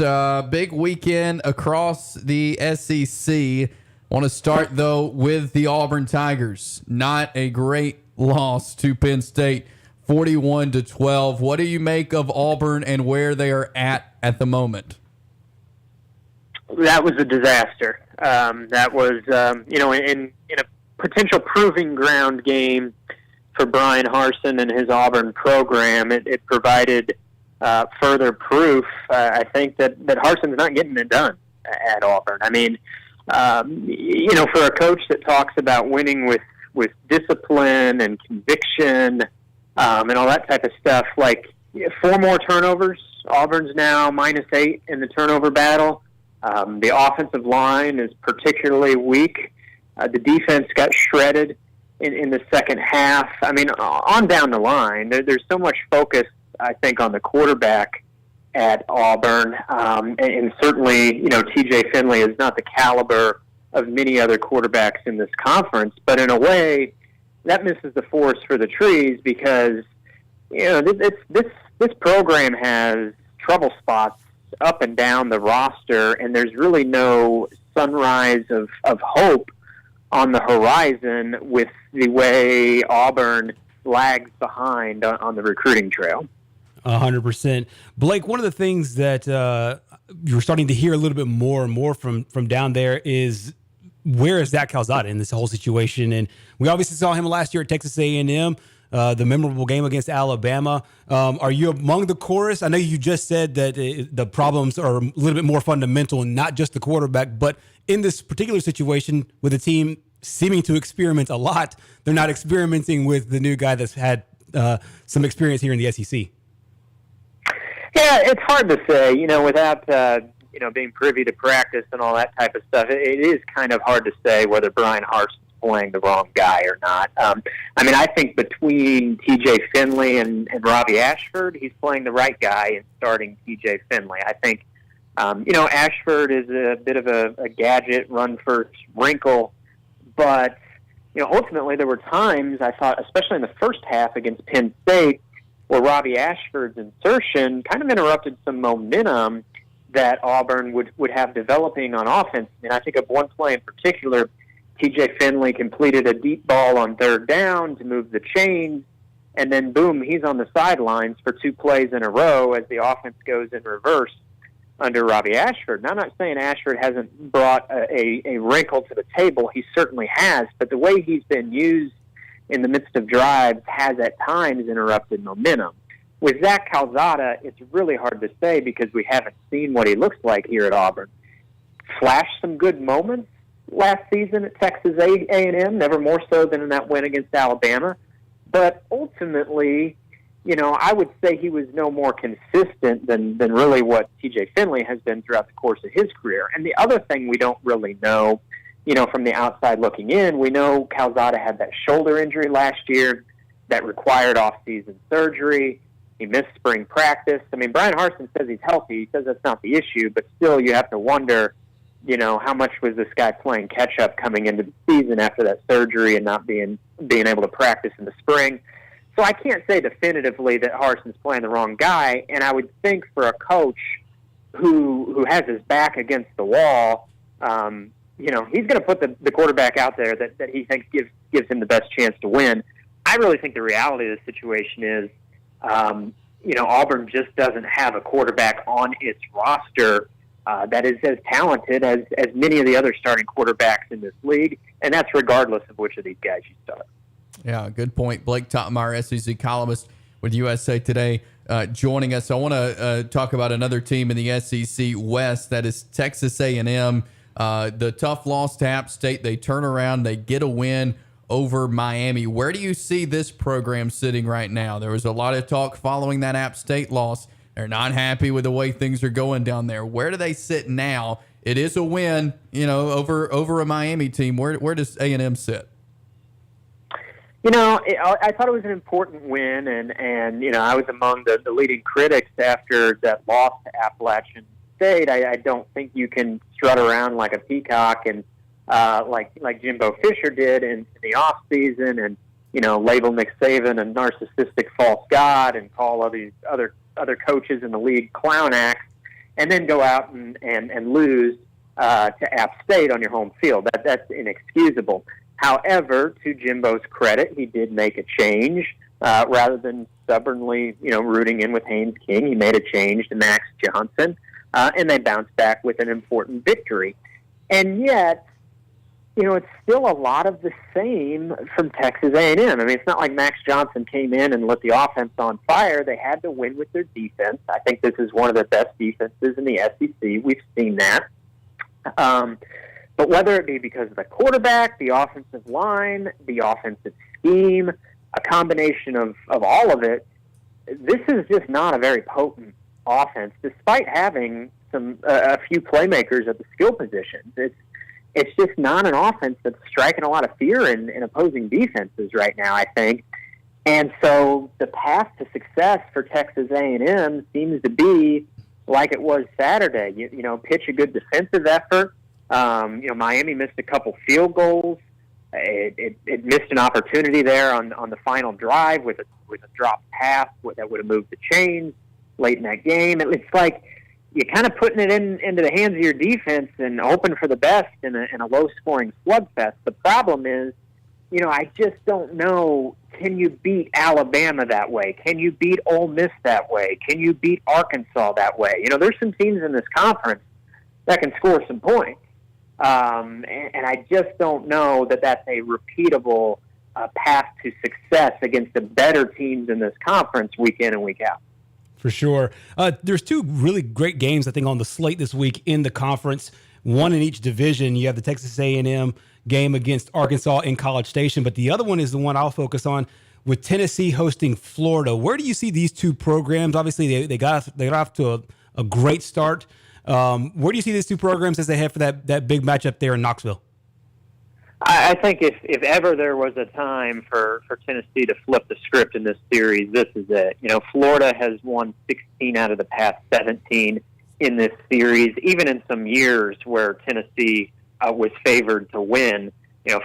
B: Big weekend across the SEC. Want to start, though, with the Auburn Tigers. Not a great loss to Penn State, 41-12. What do you make of Auburn and where they are at the moment?
I: That was a disaster. That was, in a potential proving ground game for Brian Harsin and his Auburn program. It provided further proof, I think, that Harsin's not getting it done at Auburn. I mean, for a coach that talks about winning with discipline and conviction and all that type of stuff, like 4 more turnovers. Auburn's now -8 in the turnover battle. The offensive line is particularly weak. The defense got shredded in the second half. I mean, on down the line, there's so much focus, I think, on the quarterback at Auburn, and certainly, TJ Finley is not the caliber of many other quarterbacks in this conference, but in a way, that misses the forest for the trees because, this program has trouble spots up and down the roster, and there's really no sunrise of hope on the horizon with the way Auburn lags behind on the recruiting trail.
C: 100%. Blake, one of the things that you're starting to hear a little bit more and more from down there is where is Zach Calzada in this whole situation? And we obviously saw him last year at Texas A&M, the memorable game against Alabama. Are you among the chorus? I know you just said that the problems are a little bit more fundamental and not just the quarterback, but in this particular situation with the team seeming to experiment a lot, they're not experimenting with the new guy that's had some experience here in the SEC.
I: Yeah, it's hard to say, without, being privy to practice and all that type of stuff. It is kind of hard to say whether Brian Harsin's playing the wrong guy or not. I think between TJ Finley and Robbie Ashford, he's playing the right guy in starting TJ Finley. I think, Ashford is a bit of a gadget, run-first wrinkle, but, ultimately there were times I thought, especially in the first half against Penn State, where Robbie Ashford's insertion kind of interrupted some momentum that Auburn would have developing on offense. And I think of one play in particular, TJ Finley completed a deep ball on 3rd down to move the chains, and then boom, he's on the sidelines for 2 plays in a row as the offense goes in reverse under Robbie Ashford. Now, I'm not saying Ashford hasn't brought a wrinkle to the table. He certainly has, but the way he's been used in the midst of drives has at times interrupted momentum. With Zach Calzada, it's really hard to say because we haven't seen what he looks like here at Auburn. Flashed some good moments last season at Texas A&M, never more so than in that win against Alabama. But ultimately, I would say he was no more consistent than really what TJ Finley has been throughout the course of his career. And the other thing we don't really know, from the outside looking in, we know Calzada had that shoulder injury last year that required off-season surgery. He missed spring practice. Brian Harsin says he's healthy. He says that's not the issue, but still you have to wonder, how much was this guy playing catch-up coming into the season after that surgery and not being able to practice in the spring. So I can't say definitively that Harsin's playing the wrong guy, and I would think for a coach who has his back against the wall, he's going to put the quarterback out there that he thinks gives him the best chance to win. I really think the reality of the situation is, Auburn just doesn't have a quarterback on its roster that is as talented as many of the other starting quarterbacks in this league, and that's regardless of which of these guys you start.
B: Yeah, good point. Blake Toppmeyer, SEC columnist with USA Today, joining us. I want to talk about another team in the SEC West, that is Texas A&M. The tough loss to App State, they turn around, they get a win over Miami. Where do you see this program sitting right now? There was a lot of talk following that App State loss. They're not happy with the way things are going down there. Where do they sit now? It is a win, over a Miami team. Where does A&M sit?
I: I thought it was an important win, and I was among the leading critics after that loss to Appalachian State. I don't think you can strut around like a peacock and like Jimbo Fisher did in the off season, and label Nick Saban a narcissistic false god and call all these other coaches in the league clown acts, and then go out and lose to App State on your home field. That's inexcusable. However, to Jimbo's credit, he did make a change. Rather than stubbornly, rooting in with Haynes King, he made a change to Max Johnson, and they bounced back with an important victory. And yet, it's still a lot of the same from Texas A&M. I mean, it's not like Max Johnson came in and lit the offense on fire. They had to win with their defense. I think this is one of the best defenses in the SEC. We've seen that. But whether it be because of the quarterback, the offensive line, the offensive scheme, a combination of all of it, this is just not a very potent offense, despite having a few playmakers at the skill positions. It's just not an offense that's striking a lot of fear in opposing defenses right now, I think. And so the path to success for Texas A&M seems to be like it was Saturday. Pitch a good defensive effort. Miami missed a couple field goals. It missed an opportunity there on the final drive with a dropped pass that would have moved the chains late in that game. It's like you're kind of putting it into the hands of your defense and hoping for the best in a low-scoring slugfest. The problem is, I just don't know, can you beat Alabama that way? Can you beat Ole Miss that way? Can you beat Arkansas that way? There's some teams in this conference that can score some points. And I just don't know that that's a repeatable path to success against the better teams in this conference week in and week out.
C: For sure. There's two really great games, I think, on the slate this week in the conference, one in each division. You have the Texas A&M game against Arkansas in College Station, but the other one is the one I'll focus on with Tennessee hosting Florida. Where do you see these two programs? Obviously, they got off to a great start. Where do you see these two programs as they head for that big matchup there in Knoxville?
I: I think if ever there was a time for Tennessee to flip the script in this series, this is it. Florida has won 16 out of the past 17 in this series. Even in some years where Tennessee was favored to win,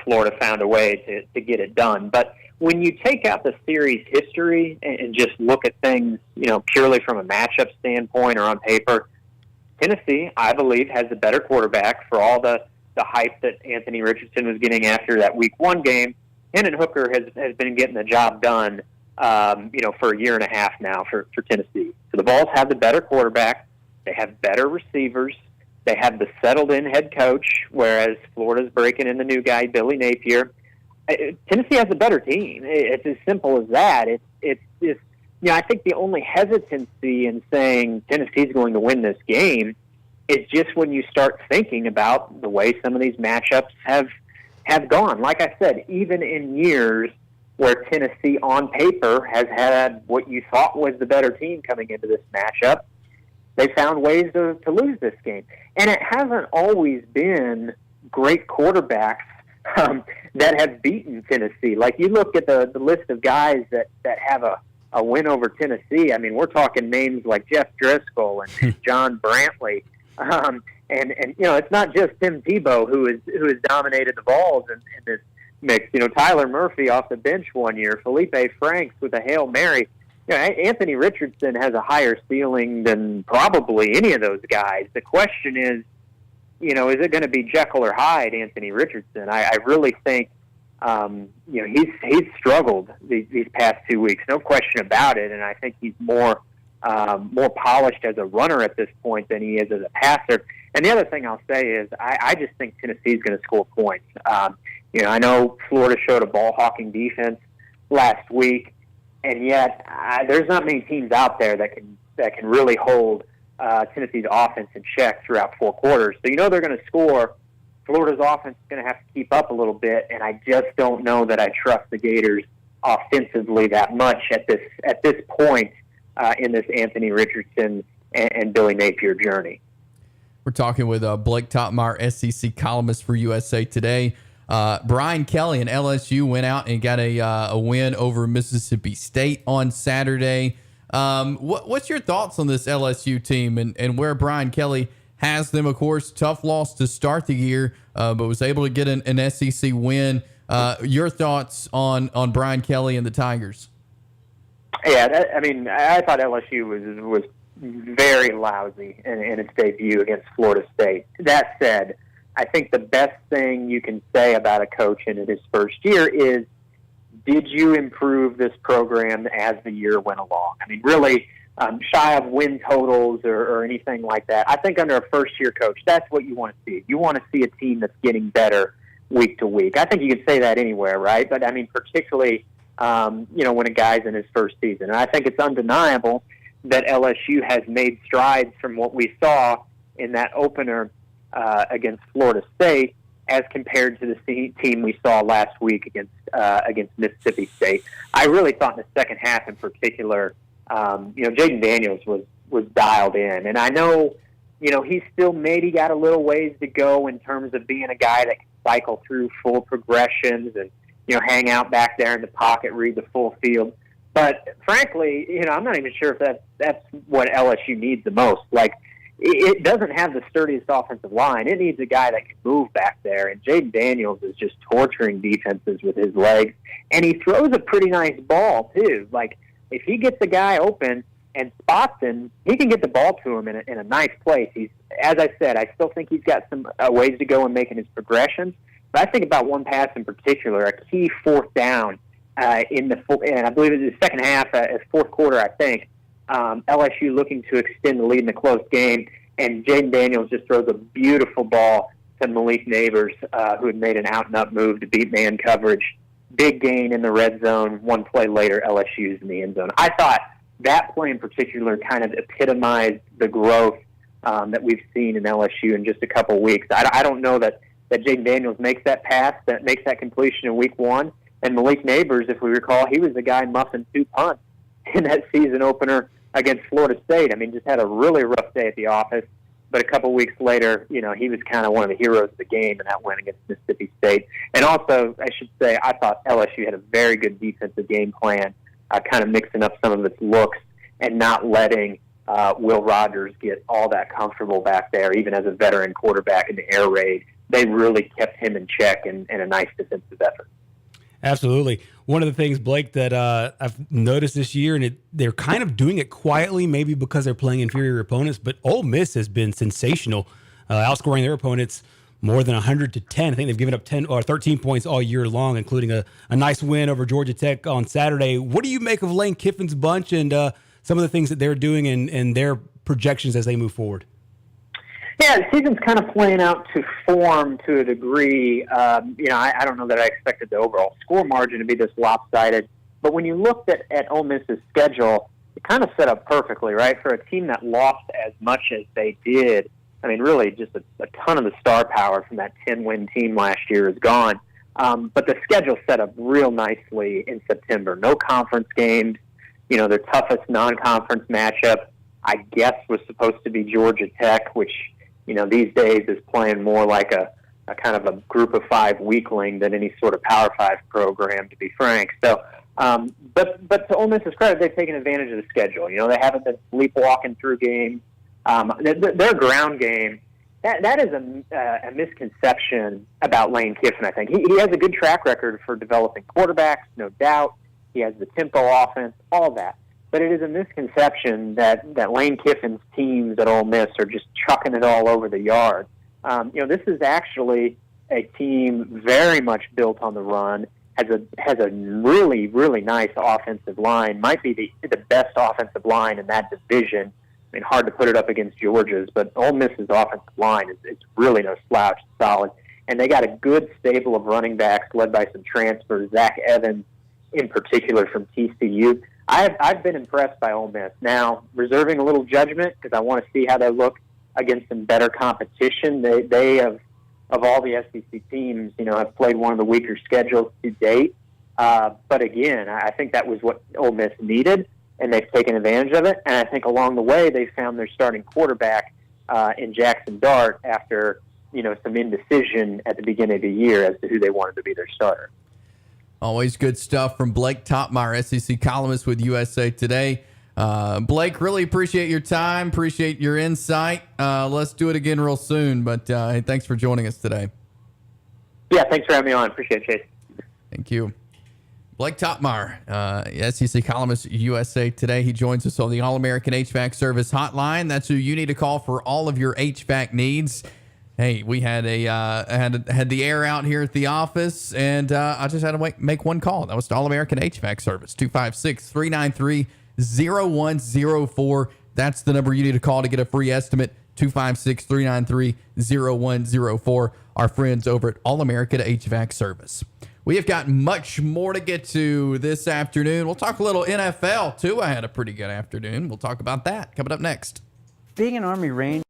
I: Florida found a way to get it done. But when you take out the series history and just look at things, purely from a matchup standpoint or on paper, Tennessee, I believe, has a better quarterback for all the hype that Anthony Richardson was getting after that Week 1 game. Hendon Hooker has been getting the job done, for a year and a half now for Tennessee. So the Vols have the better quarterback. They have better receivers. They have the settled-in head coach, whereas Florida's breaking in the new guy, Billy Napier. Tennessee has a better team. It's as simple as that. It's just, I think the only hesitancy in saying Tennessee's going to win this game is just when you start thinking about the way some of these matchups have gone. Like I said, even in years where Tennessee on paper has had what you thought was the better team coming into this matchup, they found ways to lose this game. And it hasn't always been great quarterbacks that have beaten Tennessee. Like you look at the list of guys that have a win over Tennessee. I mean, we're talking names like Jeff Driscoll and John Brantley. And it's not just Tim Tebow who has dominated the Vols in this mix. Tyler Murphy off the bench one year, Felipe Franks with a Hail Mary. Anthony Richardson has a higher ceiling than probably any of those guys. The question is, is it going to be Jekyll or Hyde, Anthony Richardson? I really think, he's struggled these past 2 weeks, no question about it. And I think he's more polished as a runner at this point than he is as a passer. And the other thing I'll say is I just think Tennessee's going to score points. I know Florida showed a ball-hawking defense last week, and yet there's not many teams out there that can really hold Tennessee's offense in check throughout 4 quarters. So they're going to score. Florida's offense is going to have to keep up a little bit, and I just don't know that I trust the Gators offensively that much at this point in this Anthony Richardson and Billy Napier journey.
B: We're talking with Blake Topmeyer, SEC columnist for USA Today. Brian Kelly and LSU went out and got a win over Mississippi State on Saturday. What's your thoughts on this LSU team and where Brian Kelly has them? Of course, tough loss to start the year, but was able to get an SEC win. Your thoughts on Brian Kelly and the Tigers?
I: Yeah, I thought LSU was very lousy in its debut against Florida State. That said, I think the best thing you can say about a coach in his first year is, did you improve this program as the year went along? Really, shy of win totals or anything like that. I think under a first-year coach, that's what you want to see. You want to see a team that's getting better week to week. I think you can say that anywhere, right? But, particularly, when a guy's in his first season. And I think it's undeniable that LSU has made strides from what we saw in that opener against Florida State as compared to the team we saw last week against Mississippi State. I really thought in the second half in particular, Jaden Daniels was dialed in. And I know, he's still maybe got a little ways to go in terms of being a guy that can cycle through full progressions and, hang out back there in the pocket, read the full field. But frankly, I'm not even sure if that's what LSU needs the most. Like, it doesn't have the sturdiest offensive line. It needs a guy that can move back there. And Jaden Daniels is just torturing defenses with his legs. And he throws a pretty nice ball, too. Like, if he gets the guy open and spots him, he can get the ball to him in a nice place. As I said, I still think he's got some ways to go in making his progressions. But I think about one pass in particular, a key fourth down and I believe it was the second half, fourth quarter, I think. LSU looking to extend the lead in a close game, and Jaden Daniels just throws a beautiful ball to Malik Neighbors, who had made an out-and-up move to beat man coverage. Big gain in the red zone. One play later, LSU's in the end zone. I thought that play in particular kind of epitomized the growth that we've seen in LSU in just a couple of weeks. I don't know that Jaden Daniels makes that pass, that makes that completion in week one. And Malik Neighbors, if we recall, he was the guy muffing 2 punts in that season opener against Florida State. Just had a really rough day at the office. But a couple weeks later, he was kind of one of the heroes of the game in that win against Mississippi State. And also, I should say, I thought LSU had a very good defensive game plan, kind of mixing up some of its looks and not letting Will Rogers get all that comfortable back there, even as a veteran quarterback in the air raid. They really kept him in check in a nice defensive effort.
C: Absolutely. One of the things, Blake, that I've noticed this year, and they're kind of doing it quietly, maybe because they're playing inferior opponents, but Ole Miss has been sensational, outscoring their opponents more than 100-10. I think they've given up 10 or 13 points all year long, including a nice win over Georgia Tech on Saturday. What do you make of Lane Kiffin's bunch and some of the things that they're doing and their projections as they move forward?
I: Yeah, the season's kind of playing out to form to a degree. I don't know that I expected the overall score margin to be this lopsided, but when you looked at Ole Miss's schedule, it kind of set up perfectly, right? For a team that lost as much as they did, really just a ton of the star power from that 10-win team last year is gone. But the schedule set up real nicely in September. No conference games. Their toughest non-conference matchup, I guess, was supposed to be Georgia Tech, which these days is playing more like a kind of a group of 5 weakling than any sort of Power 5 program, to be frank. So, but to Ole Miss's credit, they've taken advantage of the schedule. They haven't been sleepwalking through games. Their ground game, that is a misconception about Lane Kiffin, I think. He has a good track record for developing quarterbacks, no doubt. He has the tempo offense, all that. but it is a misconception that Lane Kiffin's teams at Ole Miss are just chucking it all over the yard. This is actually a team very much built on the run, has a really, really nice offensive line, might be the best offensive line in that division. I mean, hard to put it up against Georgia's, but Ole Miss's offensive line is really no slouch. It's solid. And they got a good stable of running backs led by some transfers, Zach Evans in particular from TCU. I've been impressed by Ole Miss. Now, reserving a little judgment because I want to see how they look against some better competition. They have, of all the SEC teams, have played one of the weaker schedules to date. But again, I think that was what Ole Miss needed, and they've taken advantage of it. And I think along the way they found their starting quarterback in Jackson Dart after some indecision at the beginning of the year as to who they wanted to be their starter.
B: Always good stuff from Blake Topmeyer, SEC columnist with USA Today. Blake, really appreciate your time, appreciate your insight. Let's do it again real soon, but hey, thanks for joining us today.
I: Yeah, thanks for having me on. Appreciate it, Chase.
B: Thank you. Blake Topmeyer, SEC columnist, USA Today. He joins us on the All-American HVAC Service Hotline. That's who you need to call for all of your HVAC needs. Hey, we had had the air out here at the office, and I just had to make one call. That was to All-American HVAC Service, 256-393-0104. That's the number you need to call to get a free estimate, 256-393-0104. Our friends over at All-American HVAC Service. We have got much more to get to this afternoon. We'll talk a little NFL, too. I had a pretty good afternoon. We'll talk about that coming up next.
D: Being an Army Ranger.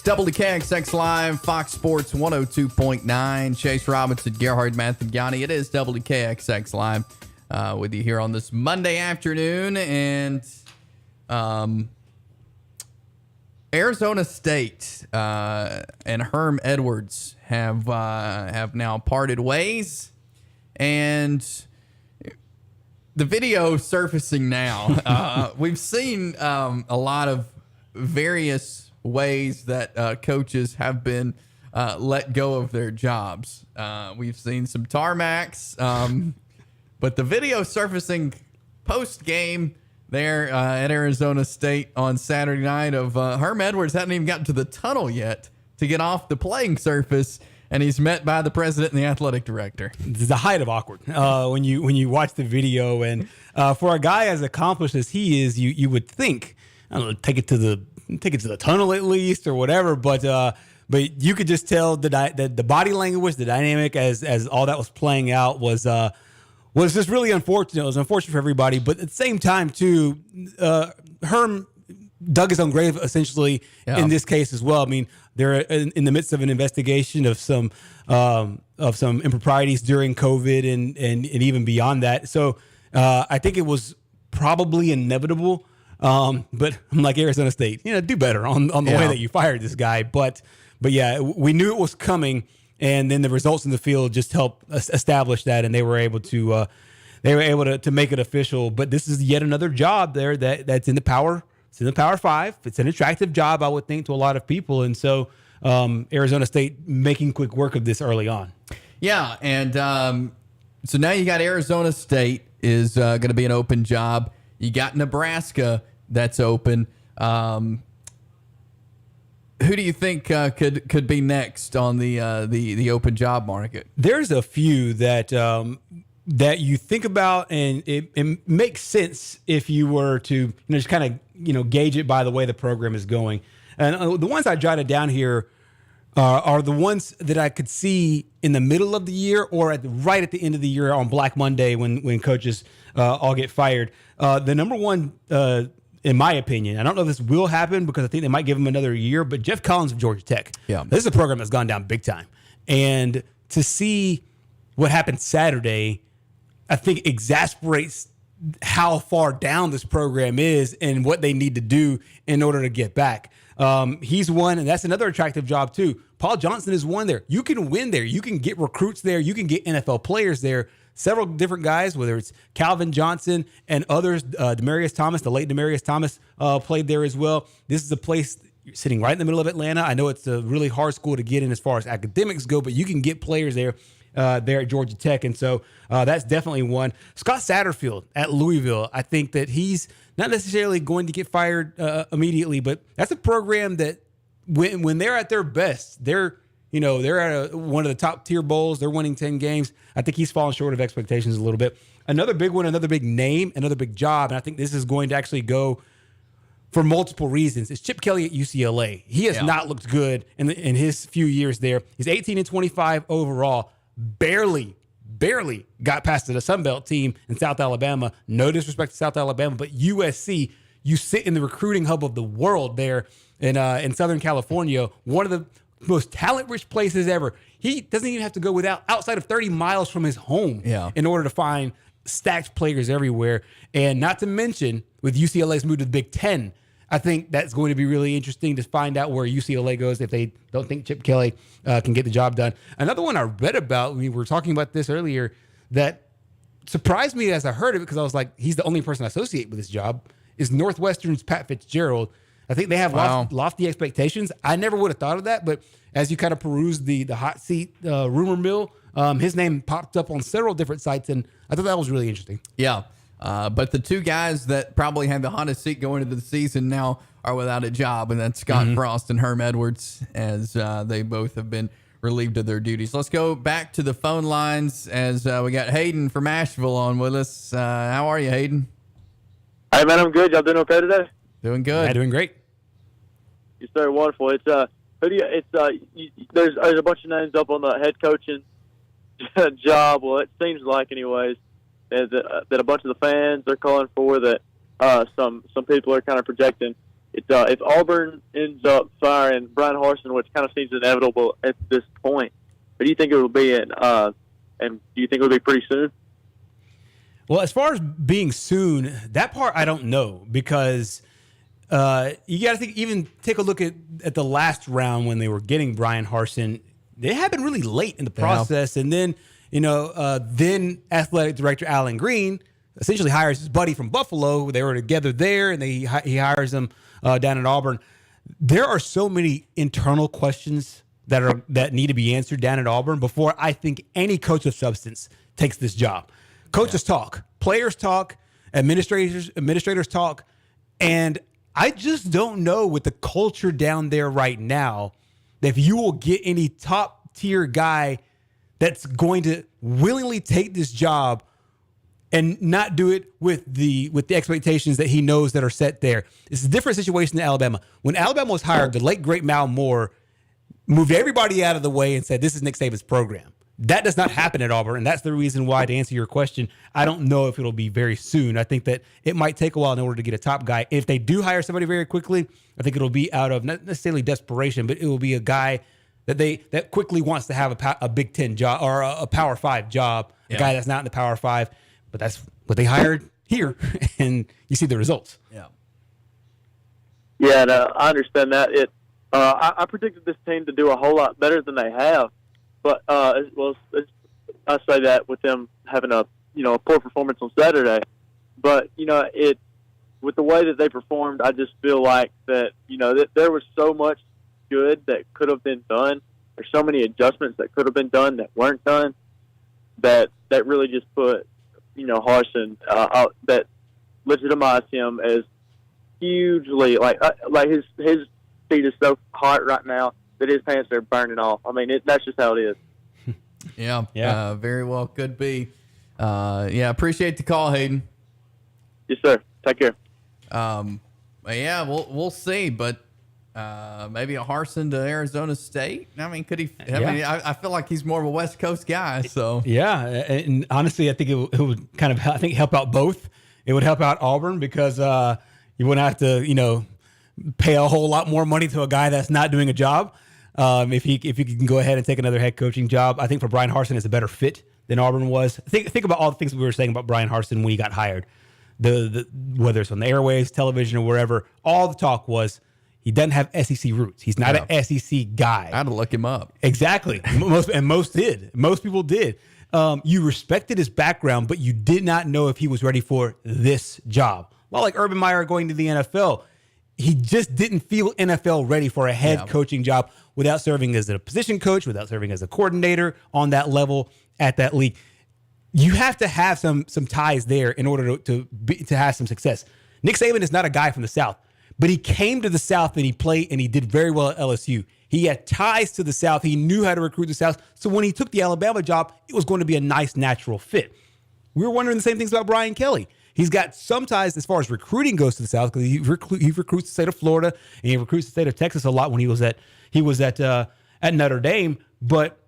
B: WKXX Live, Fox Sports 102.9. Chase Robinson, Gerhard, Mathangani. It is WKXX Live with you here on this Monday afternoon. And Arizona State and Herm Edwards have now parted ways. And the video surfacing now, we've seen a lot of various ways that coaches have been let go of their jobs. We've seen some tarmacs, but the video surfacing post-game there at Arizona State on Saturday night of Herm Edwards hadn't even gotten to the tunnel yet to get off the playing surface, and he's met by the president and the athletic director.
C: It's the height of awkward when you watch the video, and for a guy as accomplished as he is, you would think, I don't know, take it to the tunnel at least or whatever, but you could just tell the body language, the dynamic as all that was playing out was just really unfortunate. It was unfortunate for everybody, but at the same time too, Herm dug his own grave essentially in this case as well. I mean, they're in the midst of an investigation of some improprieties during COVID and even beyond that. So I think it was probably inevitable. But I'm like Arizona State, do better on the way that you fired this guy. But yeah, we knew it was coming, and then the results in the field just helped establish that, and they were able to make it official. But this is yet another job there that's in the Power. It's in the Power 5. It's an attractive job, I would think, to a lot of people, and so Arizona State making quick work of this early on.
B: Yeah, and so now you got Arizona State is going to be an open job. You got Nebraska that's open. Who do you think could be next on the open job market?
C: There's a few that you think about, and it makes sense if you were to just kind of gauge it by the way the program is going. And the ones I jotted down here are the ones that I could see in the middle of the year or right at the end of the year on Black Monday when coaches all get fired. The number one, in my opinion, I don't know if this will happen because I think they might give him another year, but Jeff Collins of Georgia Tech. Yeah. This is a program that's gone down big time. And to see what happened Saturday, I think exasperates how far down this program is and what they need to do in order to get back. He's one, and that's another attractive job too. Paul Johnson is one there. You can win there. You can get recruits there. You can get NFL players there. Several different guys, whether it's Calvin Johnson and others, Demaryius Thomas, the late Demaryius Thomas played there as well. This is a place sitting right in the middle of Atlanta. I know it's a really hard school to get in as far as academics go, but you can get players there at Georgia Tech. And so that's definitely one. Scott Satterfield at Louisville, I think that he's not necessarily going to get fired immediately, but that's a program that when they're at their best, they're at one of the top tier bowls. They're winning 10 games. I think he's fallen short of expectations a little bit. Another big one, another big name, another big job, and I think this is going to actually go for multiple reasons. It's Chip Kelly at UCLA. He has not looked good in his few years there. He's 18-25 overall. Barely got past the Sun Belt team in South Alabama. No disrespect to South Alabama, but USC, you sit in the recruiting hub of the world there in Southern California, one of the most talent-rich places ever. He doesn't even have to go outside of 30 miles from his home in order to find stacked players everywhere. And not to mention, with UCLA's move to the Big Ten, I think that's going to be really interesting to find out where UCLA goes if they don't think Chip Kelly can get the job done. Another one I read about, we were talking about this earlier, that surprised me as I heard it because I was like, he's the only person I associate with this job, is Northwestern's Pat Fitzgerald. I think they have lofty expectations. I never would have thought of that, but as you kind of peruse the hot seat rumor mill, his name popped up on several different sites, and I thought that was really interesting.
B: Yeah. But the two guys that probably had the hottest seat going into the season now are without a job, and that's Scott Frost and Herm Edwards, as they both have been relieved of their duties. Let's go back to the phone lines as we got Hayden from Asheville on with us. How are you, Hayden?
J: Hey, man, I'm good. Y'all doing okay today?
B: Doing good.
C: Yeah, doing great.
J: You're so wonderful. It's there's a bunch of names up on the head coaching job. Well, it seems like, anyways, that a bunch of the fans are calling for, that some people are kind of projecting. if Auburn ends up firing Brian Harsin, which kind of seems inevitable at this point, what do you think it will be? And do you think it will be pretty soon?
C: Well, as far as being soon, that part I don't know, because you got to think. Even take a look at the last round when they were getting Brian Harsin. They happened really late in the process, and then then athletic director Alan Green essentially hires his buddy from Buffalo. They were together there, and he hires him down at Auburn. There are so many internal questions that need to be answered down at Auburn before I think any coach of substance takes this job. Coaches talk, players talk, administrators talk, and I just don't know with the culture down there right now that if you will get any top tier guy that's going to willingly take this job and not do it with the expectations that he knows that are set there. It's a different situation than Alabama. When Alabama was hired, the late great Mal Moore moved everybody out of the way and said, "This is Nick Saban's program." That does not happen at Auburn, and that's the reason why, to answer your question, I don't know if it'll be very soon. I think that it might take a while in order to get a top guy. If they do hire somebody very quickly, I think it'll be out of not necessarily desperation, but it will be a guy that quickly wants to have a Big Ten job or a Power 5 job, a guy that's not in the Power 5. But that's what they hired here, and you see the results.
J: Yeah, no, I understand that. I predicted this team to do a whole lot better than they have. But I say that with them having a poor performance on Saturday, but with the way that they performed, I just feel like that that there was so much good that could have been done. There's so many adjustments that could have been done that weren't done. That really just put Harsin that legitimized him as hugely like his feet is so hot right now that his pants are burning off. I mean, that's just how it is.
B: Yeah. Very well could be. Appreciate the call, Hayden.
J: Yes, sir. Take care.
B: We'll see, but maybe a Harsin to Arizona State. I mean, could he? I feel like he's more of a West Coast guy. So
C: and honestly, I think it would kind of help out both. It would help out Auburn because you wouldn't have to pay a whole lot more money to a guy that's not doing a job. If he can go ahead and take another head coaching job, I think for Brian Harsin is a better fit than Auburn was. Think about all the things we were saying about Brian Harsin when he got hired. The whether it's on the airwaves, television, or wherever, all the talk was he doesn't have SEC roots. He's not an SEC guy.
B: I had to look him up.
C: Exactly. Most did. Most people did. You respected his background, but you did not know if he was ready for this job. Well, like Urban Meyer going to the NFL. He just didn't feel NFL ready for a head coaching job without serving as a position coach, without serving as a coordinator on that level at that league. You have to have some ties there in order to have some success. Nick Saban is not a guy from the South, but he came to the South and he played and he did very well at LSU. He had ties to the South. He knew how to recruit the South. So when he took the Alabama job, it was going to be a nice, natural fit. We were wondering the same things about Brian Kelly. He's got some ties as far as recruiting goes to the South because he recruits the state of Florida and he recruits the state of Texas a lot when he was at Notre Dame. But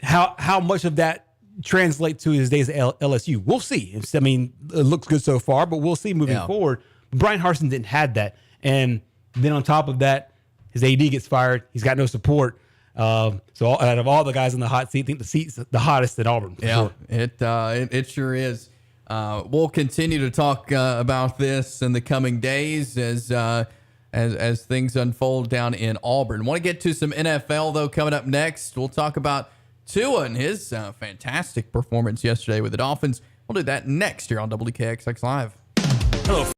C: how much of that translates to his days at LSU? We'll see. I mean, it looks good so far, but we'll see moving forward. Brian Harsin didn't have that, and then on top of that, his AD gets fired. He's got no support. So out of all the guys in the hot seat, I think the seat's the hottest at Auburn. Sure.
B: It sure is. We'll continue to talk about this in the coming days as things unfold down in Auburn. Want to get to some NFL though coming up next. We'll talk about Tua and his fantastic performance yesterday with the Dolphins. We'll do that next here on WKXX Live.
F: Hello.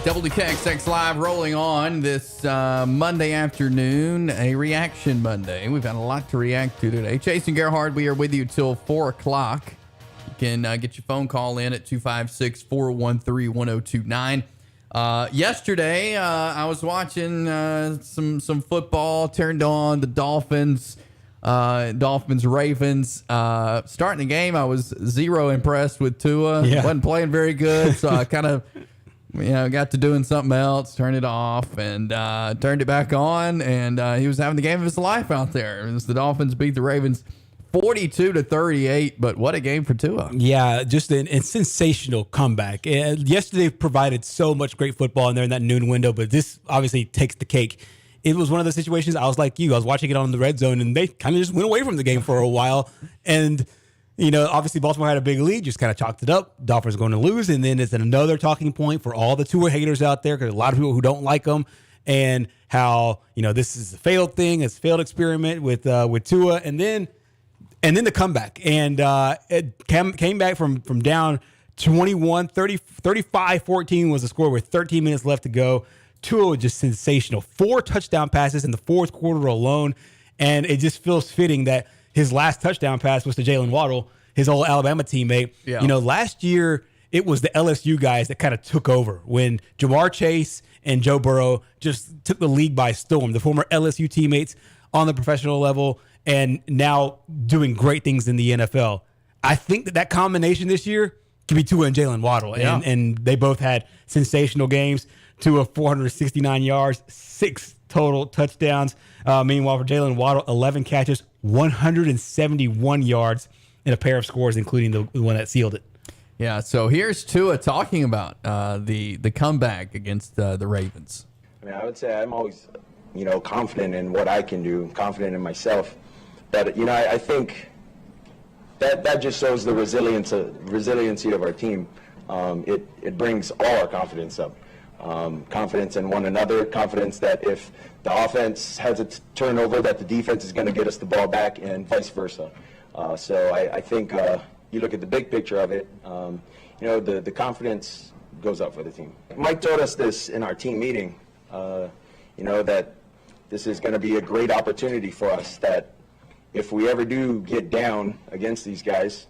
B: WKXX Live rolling on this Monday afternoon, a reaction Monday. We've got a lot to react to today. Chase and Gerhard, we are with you till 4 o'clock. You can get your phone call in at 256-413-1029. Yesterday, I was watching some football, turned on the Dolphins, Ravens. Starting the game, I was zero impressed with Tua.
C: Yeah.
B: Wasn't playing very good, so I kind of got to doing something else, turned it off, and turned it back on, and he was having the game of his life out there. As the Dolphins beat the Ravens 42-38, but what a game for Tua.
C: Yeah, just a sensational comeback. Yesterday provided so much great football in there in that noon window, but this obviously takes the cake. It was one of those situations, I was like you, I was watching it on the red zone, and they kind of just went away from the game for a while, and obviously Baltimore had a big lead, just kind of chalked it up. Dolphins are going to lose, and then it's another talking point for all the Tua haters out there, because a lot of people who don't like them, and how this is a failed thing, it's a failed experiment with Tua, and then the comeback, and it came back from down 35-14 was the score with 13 minutes left to go. Tua was just sensational. 4 touchdown passes in the fourth quarter alone, and it just feels fitting that his last touchdown pass was to Jalen Waddle, his old Alabama teammate. Yeah. Last year it was the LSU guys that kind of took over when Jamar Chase and Joe Burrow just took the league by storm. The former LSU teammates on the professional level and now doing great things in the NFL. I think that combination this year could be Tua and Jalen Waddle.
B: Yeah.
C: And they both had sensational games. Tua 469 yards, 6 total touchdowns. Meanwhile, for Jalen Waddle, 11 catches, 171 yards, and a pair of scores, including the one that sealed it.
B: Yeah, so here's Tua talking about the comeback against the Ravens.
K: I would say I'm always, confident in what I can do, confident in myself. But, I think that just shows the resiliency of our team. It brings all our confidence up. Confidence in one another, confidence that if the offense has a turnover, that the defense is going to get us the ball back, and vice versa. So I think you look at the big picture of it, the confidence goes up for the team. Mike told us this in our team meeting, that this is going to be a great opportunity for us, that if we ever do get down against these guys,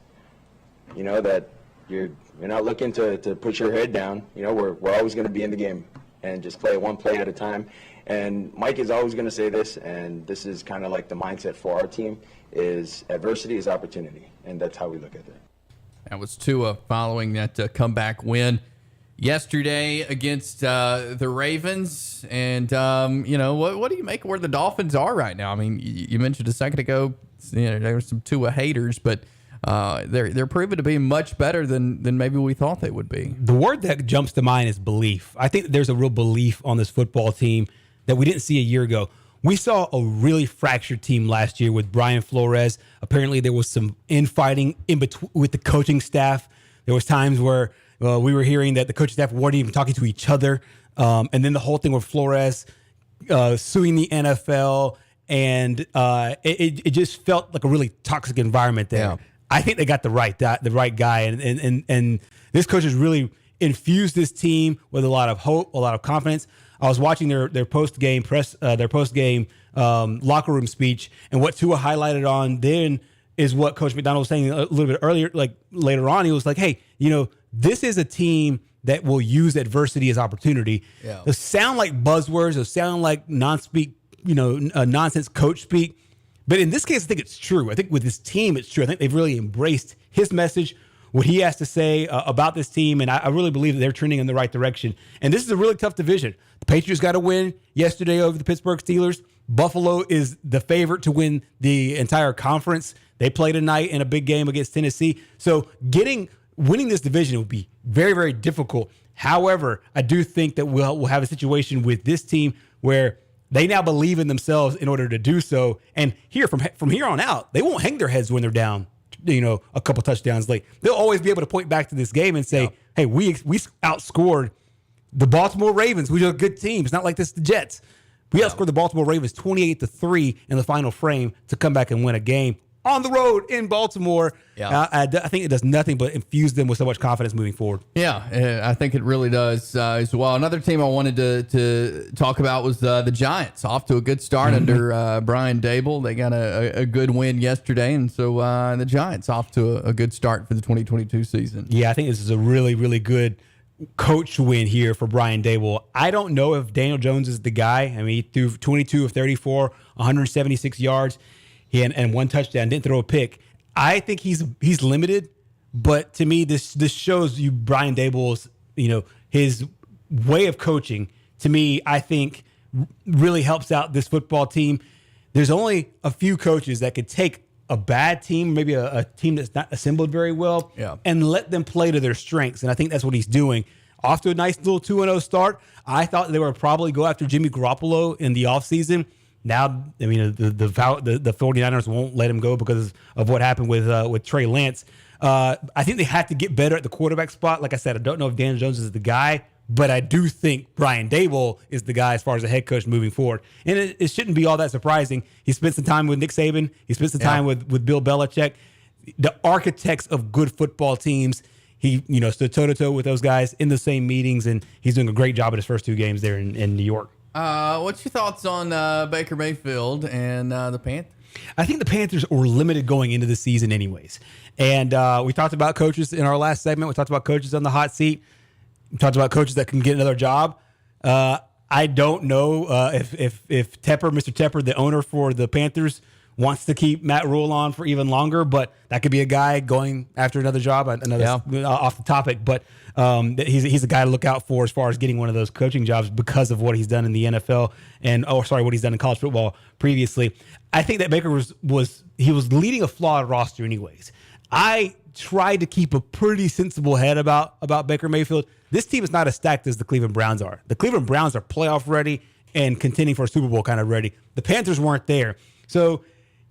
K: that you're not looking to put your head down. We're always going to be in the game and just play one play at a time. And Mike is always going to say this, and this is kind of like the mindset for our team, is adversity is opportunity, and that's how we look at it.
B: That was Tua following that comeback win yesterday against the Ravens. And, what do you make of where the Dolphins are right now? I mean, you mentioned a second ago, there were some Tua haters, but they're proven to be much better than maybe we thought they would be.
C: The word that jumps to mind is belief. I think there's a real belief on this football team that we didn't see a year ago. We saw a really fractured team last year with Brian Flores. Apparently there was some infighting in between with the coaching staff. There was times where we were hearing that the coaching staff weren't even talking to each other. And then the whole thing with Flores suing the NFL, and it just felt like a really toxic environment there. Yeah. I think they got the right guy, and this coach has really infused this team with a lot of hope, a lot of confidence. I was watching their post game locker room speech, and what Tua highlighted on then is what Coach McDonald was saying a little bit earlier, like later on. He was like, "Hey, this is a team that will use adversity as opportunity." Yeah. They'll sound like buzzwords. They'll sound like nonsense coach speak. But in this case, I think it's true. I think with this team, it's true. I think they've really embraced his message, what he has to say about this team, and I really believe that they're trending in the right direction. And this is a really tough division. The Patriots got a win yesterday over the Pittsburgh Steelers. Buffalo is the favorite to win the entire conference. They play tonight in a big game against Tennessee. So winning this division would be very, very difficult. However, I do think that we'll have a situation with this team where they now believe in themselves in order to do so. And here, from here on out, they won't hang their heads when they're down, a couple touchdowns late. They'll always be able to point back to this game and say, "Hey, we outscored the Baltimore Ravens, which are a good team. It's not like this the Jets. We outscored the Baltimore Ravens 28-3 in the final frame to come back and win a game. on the road in Baltimore.
B: Yeah.
C: I think it does nothing but infuse them with so much confidence moving forward.
B: Yeah, I think it really does as well. Another team I wanted to talk about was the Giants. Off to a good start under Brian Dable. They got a good win yesterday, and so the Giants off to a good start for the 2022 season.
C: Yeah, I think this is a really, really good coach win here for Brian Dable. I don't know if Daniel Jones is the guy. I mean, he threw 22 of 34, 176 yards, and one touchdown, didn't throw a pick. I think he's limited, but to me, this shows you Brian Dable's, his way of coaching. To me, I think really helps out this football team. There's only a few coaches that could take a bad team, maybe a team that's not assembled very well, and let them play to their strengths. And I think that's what he's doing. Off to a nice little 2-0 start. I thought they would probably go after Jimmy Garoppolo in the offseason. Now, I mean, the 49ers won't let him go because of what happened with Trey Lance. I think they have to get better at the quarterback spot. Like I said, I don't know if Daniel Jones is the guy, but I do think Brian Dable is the guy as far as the head coach moving forward. And it shouldn't be all that surprising. He spent some time with Nick Saban. He spent some time with Bill Belichick, the architects of good football teams. He, stood toe-to-toe with those guys in the same meetings, and he's doing a great job at his first two games there in New York.
B: What's your thoughts on Baker Mayfield and the Panthers?
C: I think the Panthers were limited going into the season anyways. And we talked about coaches in our last segment. We talked about coaches on the hot seat. We talked about coaches that can get another job. I don't know if Mr. Tepper, the owner for the Panthers, wants to keep Matt Rule on for even longer, but that could be a guy going after another job. Off the topic, but he's a guy to look out for as far as getting one of those coaching jobs because of what he's done in the NFL what he's done in college football previously. I think that Baker was leading a flawed roster anyways. I tried to keep a pretty sensible head about Baker Mayfield. This team is not as stacked as the Cleveland Browns are. The Cleveland Browns are playoff ready and contending for a Super Bowl kind of ready. The Panthers weren't there. So,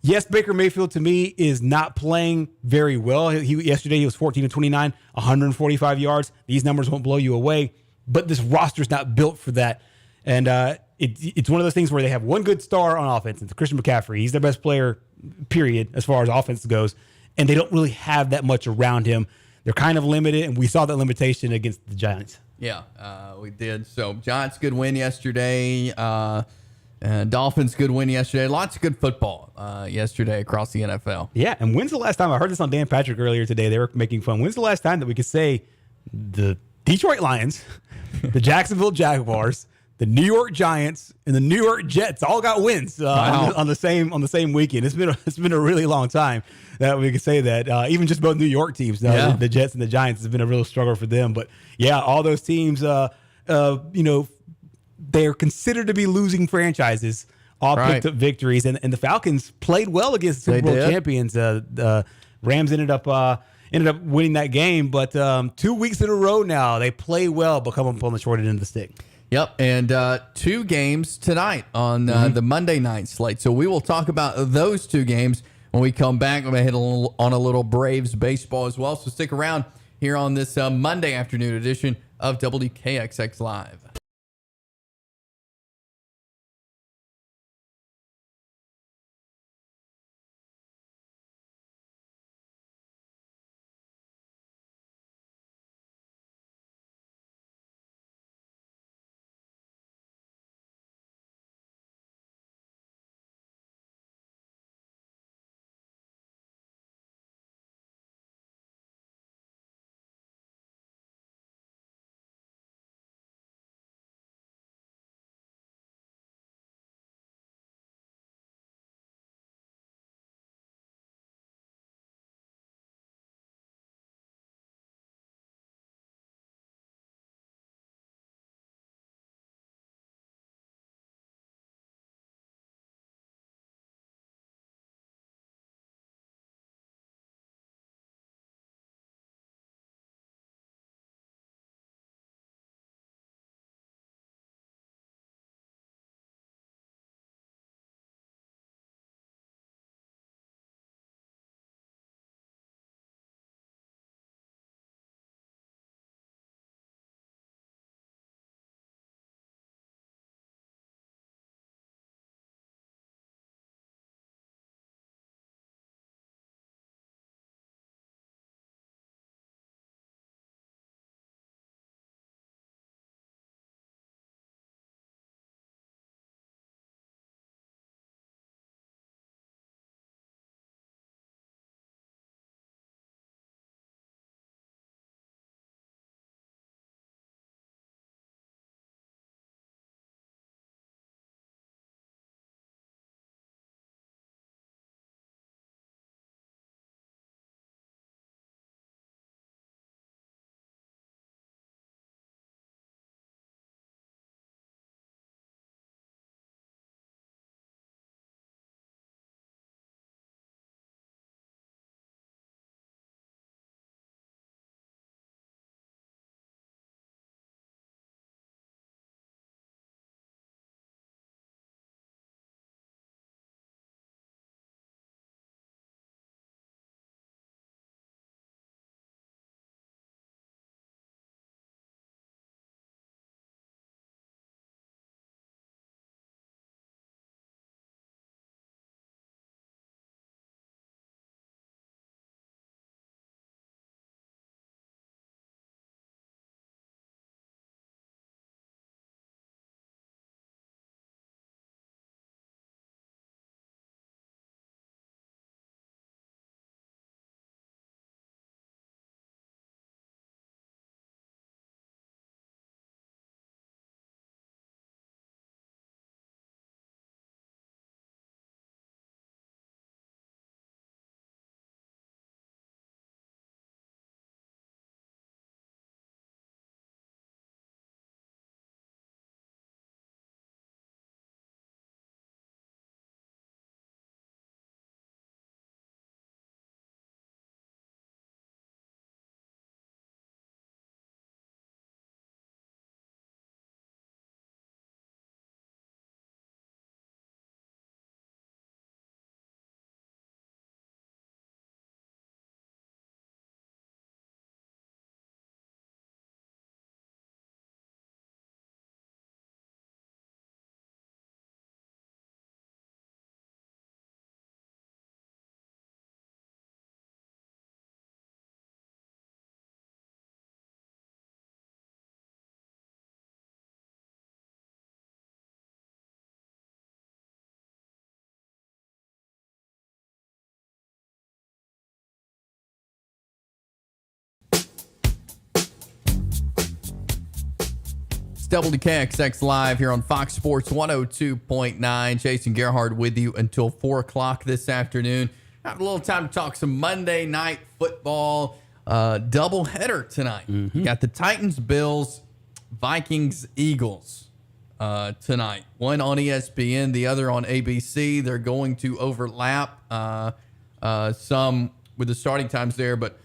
C: yes, Baker Mayfield to me is not playing very well. Yesterday he was 14 of 29, 145 yards. These numbers won't blow you away, but this roster's not built for that. And it's one of those things where they have one good star on offense. It's Christian McCaffrey. He's their best player, period, as far as offense goes. And they don't really have that much around him. They're kind of limited, and we saw that limitation against the Giants.
B: Yeah, we did. So Giants good win yesterday. Dolphins good win yesterday. Lots of good football yesterday across the NFL.
C: Yeah, and when's the last time, I heard this on Dan Patrick earlier today, they were making fun. When's the last time that we could say the Detroit Lions, the Jacksonville Jaguars, the New York Giants, and the New York Jets all got wins on the same weekend? It's been a really long time that we could say that. Even just both New York teams, the Jets and the Giants, has been a real struggle for them. But yeah, all those teams, they're considered to be losing franchises. All picked up victories, and the Falcons played well against the Super Bowl champions. Rams ended up winning that game, but 2 weeks in a row now they play well, but come up on the short end of the stick.
B: Yep, and 2 games tonight on the Monday night slate. So we will talk about those 2 games when we come back. We're going to hit on a little Braves baseball as well. So stick around here on this Monday afternoon edition of WKXX Live. WKXX Live here on Fox Sports 102.9. Jason Gerhard with you until 4 o'clock this afternoon. Have a little time to talk some Monday night football. Doubleheader tonight. You got the Titans, Bills, Vikings, Eagles tonight. One on ESPN, the other on ABC. They're going to overlap some with the starting times there. But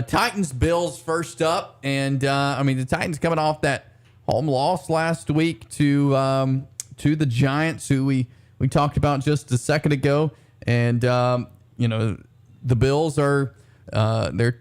B: Titans, Bills first up. And, the Titans coming off that home loss last week to the Giants, who we talked about just a second ago. And, the Bills are they're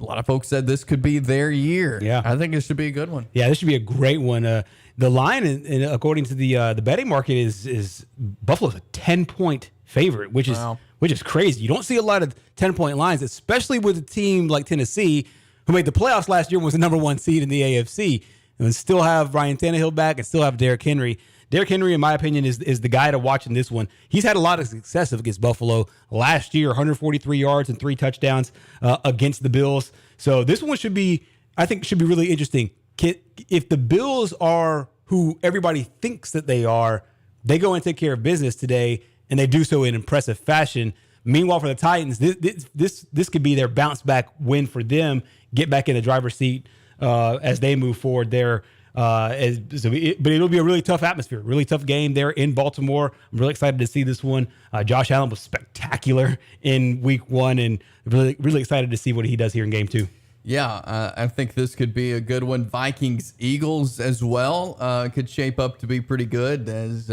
B: a lot of folks said this could be their year.
C: Yeah.
B: I think it should be a good one.
C: Yeah, this should be a great one. The line, according to the betting market, is Buffalo's a 10-point favorite, which is crazy. You don't see a lot of 10-point lines, especially with a team like Tennessee, who made the playoffs last year and was the number 1 seed in the AFC, and still have Ryan Tannehill back and still have Derrick Henry. Derrick Henry, in my opinion, is the guy to watch in this one. He's had a lot of success against Buffalo last year, 143 yards and 3 touchdowns against the Bills. So this one should be really interesting. If the Bills are who everybody thinks that they are, they go and take care of business today, and they do so in impressive fashion. Meanwhile, for the Titans, this could be their bounce back win for them, get back in the driver's seat as they move forward there. But it'll be a really tough atmosphere, really tough game there in Baltimore. I'm really excited to see this one. Josh Allen was spectacular in week 1, and really, really excited to see what he does here in game 2.
B: Yeah, I think this could be a good one. Vikings, Eagles as well could shape up to be pretty good, as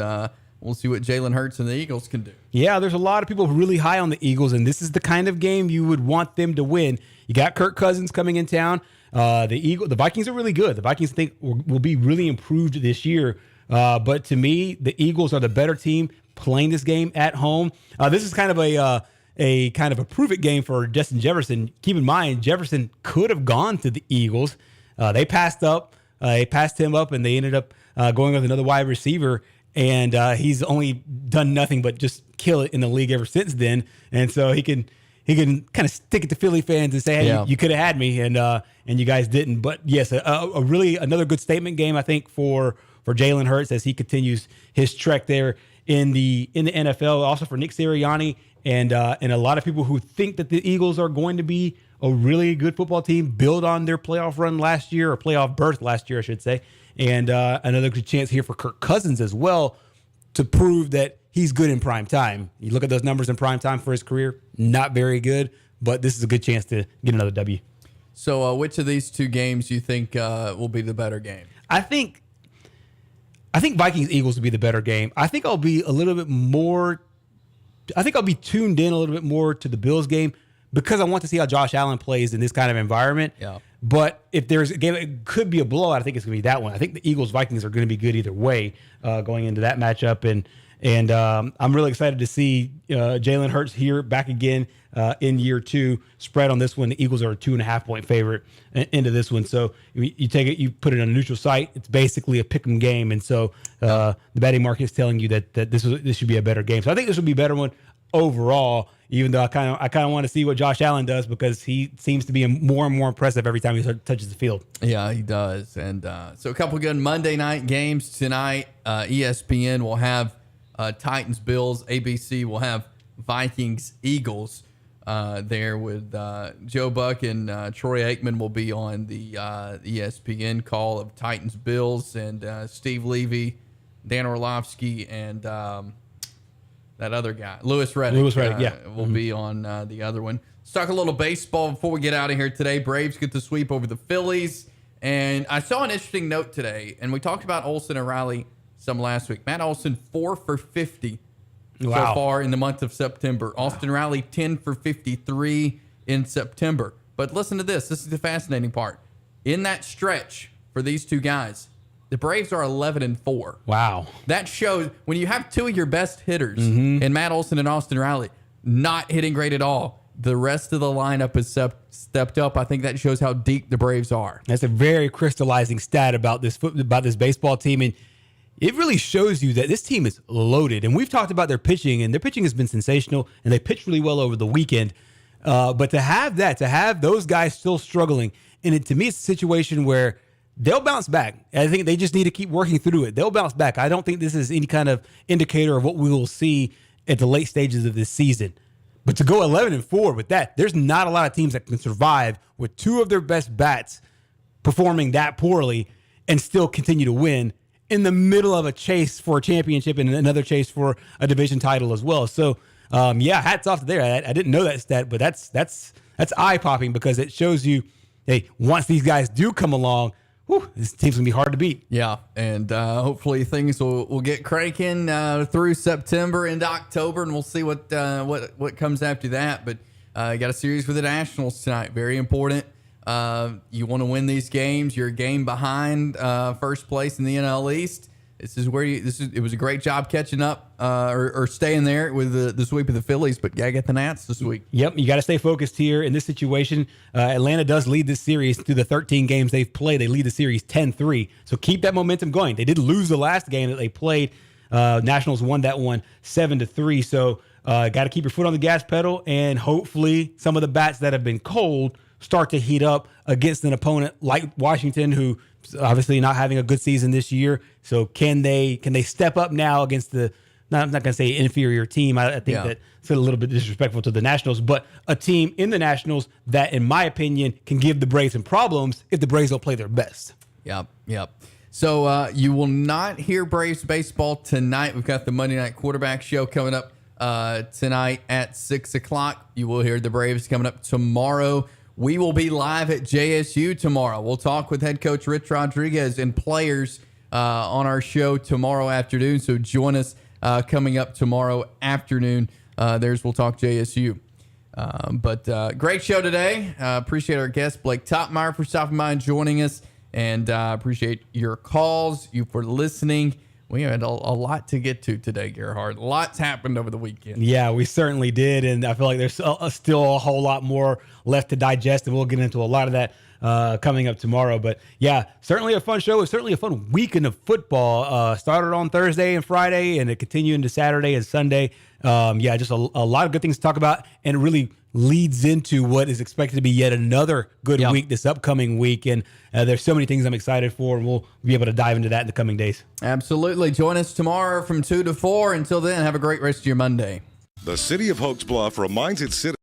B: we'll see what Jalen Hurts and the Eagles can do.
C: Yeah, there's a lot of people really high on the Eagles, and this is the kind of game you would want them to win. You got Kirk Cousins coming in town. The Vikings are really good. The Vikings, I think, will be really improved this year. But to me, the Eagles are the better team playing this game at home. This is kind of a prove it game for Justin Jefferson. Keep in mind, Jefferson could have gone to the Eagles. They passed him up, and they ended up going with another wide receiver. And he's only done nothing but just kill it in the league ever since then. And so he can kind of stick it to Philly fans and say, hey, you could have had me, and you guys didn't. But yes, a really another good statement game, I think, for Jalen Hurts as he continues his trek there in the NFL. Also for Nick Sirianni and a lot of people who think that the Eagles are going to be a really good football team, build on their playoff run last year, or playoff berth last year, I should say. And another good chance here for Kirk Cousins as well to prove that he's good in prime time. You look at those numbers in prime time for his career, not very good, but this is a good chance to get another W.
B: So which of these two games you think will be the better game?
C: I think Vikings-Eagles will be the better game. I think I'll be tuned in a little bit more to the Bills game because I want to see how Josh Allen plays in this kind of environment.
B: Yeah.
C: But if there's a game, it could be a blowout. I think it's going to be that one. I think the Eagles-Vikings are going to be good either way going into that matchup. And I'm really excited to see Jalen Hurts here back again in year 2. Spread on this one, the Eagles are a 2.5-point favorite into this one. So you take it, you put it on a neutral site. It's basically a pick'em game, and so the betting market is telling you that this should be a better game. So I think this will be a better one overall. Even though I kind of want to see what Josh Allen does because he seems to be more and more impressive every time he touches the field.
B: Yeah, he does. And so a couple good Monday night games tonight. ESPN will have Titans, Bills. ABC will have Vikings, Eagles there with Joe Buck and Troy Aikman will be on the ESPN call of Titans, Bills, and Steve Levy, Dan Orlovsky, and that other guy, Louis Riddick, will be on the other one. Let's talk a little baseball before we get out of here today. Braves get the sweep over the Phillies. And I saw an interesting note today, and we talked about Olsen and Riley some last week. Matt Olsen, 4 for 50 so far in the month of September. Austin Riley, 10 for 53 in September. But listen to this. This is the fascinating part. In that stretch for these two guys, the Braves are 11-4.
C: Wow.
B: That shows when you have two of your best hitters in Matt Olsen and Austin Riley not hitting great at all, the rest of the lineup has stepped up. I think that shows how deep the Braves are.
C: That's a very crystallizing stat about this baseball team. And it really shows you that this team is loaded. And we've talked about their pitching, and their pitching has been sensational, and they pitched really well over the weekend. But to have those guys still struggling, and to me, it's a situation where they'll bounce back. I think they just need to keep working through it. They'll bounce back. I don't think this is any kind of indicator of what we will see at the late stages of this season. But to go 11-4 with that, there's not a lot of teams that can survive with two of their best bats performing that poorly and still continue to win in the middle of a chase for a championship and another chase for a division title as well. So, hats off to there. I didn't know that stat, but that's eye-popping because it shows you, hey, once these guys do come along, this team's going to be hard to beat.
B: Yeah, and hopefully things will get cranking through September into October, and we'll see what comes after that. But you got a series with the Nationals tonight. Very important. You want to win these games. You're a game behind first place in the NL East. It was a great job catching up or staying there with the sweep of the Phillies, but gotta get the Nats this week.
C: Yep, you got to stay focused here in this situation. Atlanta does lead this series through the 13 games they've played. They lead the series 10-3, so keep that momentum going. They did lose the last game that they played. Nationals won that one 7-3, so got to keep your foot on the gas pedal, and hopefully some of the bats that have been cold start to heat up against an opponent like Washington, who obviously not having a good season this year. So can they step up now against I'm not going to say inferior team. I think that's a little bit disrespectful to the Nationals, but a team in the Nationals that, in my opinion, can give the Braves some problems if the Braves don't play their best.
B: Yep. So you will not hear Braves baseball tonight. We've got the Monday Night Quarterback Show coming up tonight at 6 o'clock. You will hear the Braves coming up tomorrow. We will be live at JSU tomorrow. We'll talk with head coach Rich Rodriguez and players on our show tomorrow afternoon. So join us coming up tomorrow afternoon. We'll talk JSU. But great show today. Appreciate our guest, Blake Topmeyer, for stopping by and joining us. And appreciate your calls, you for listening. We had a lot to get to today, Gerhard. Lots happened over the weekend.
C: Yeah, we certainly did. And I feel like there's still a whole lot more left to digest. And we'll get into a lot of that coming up tomorrow. But yeah, certainly a fun show. It's certainly a fun weekend of football. Started on Thursday and Friday, and it continued into Saturday and Sunday. Just a lot of good things to talk about. And it really leads into what is expected to be yet another good week this upcoming week. And there's so many things I'm excited for, and we'll be able to dive into that in the coming days.
B: Absolutely. Join us tomorrow from 2 to 4. Until then, have a great rest of your Monday.
L: The City of Oaks Bluff reminds its citizens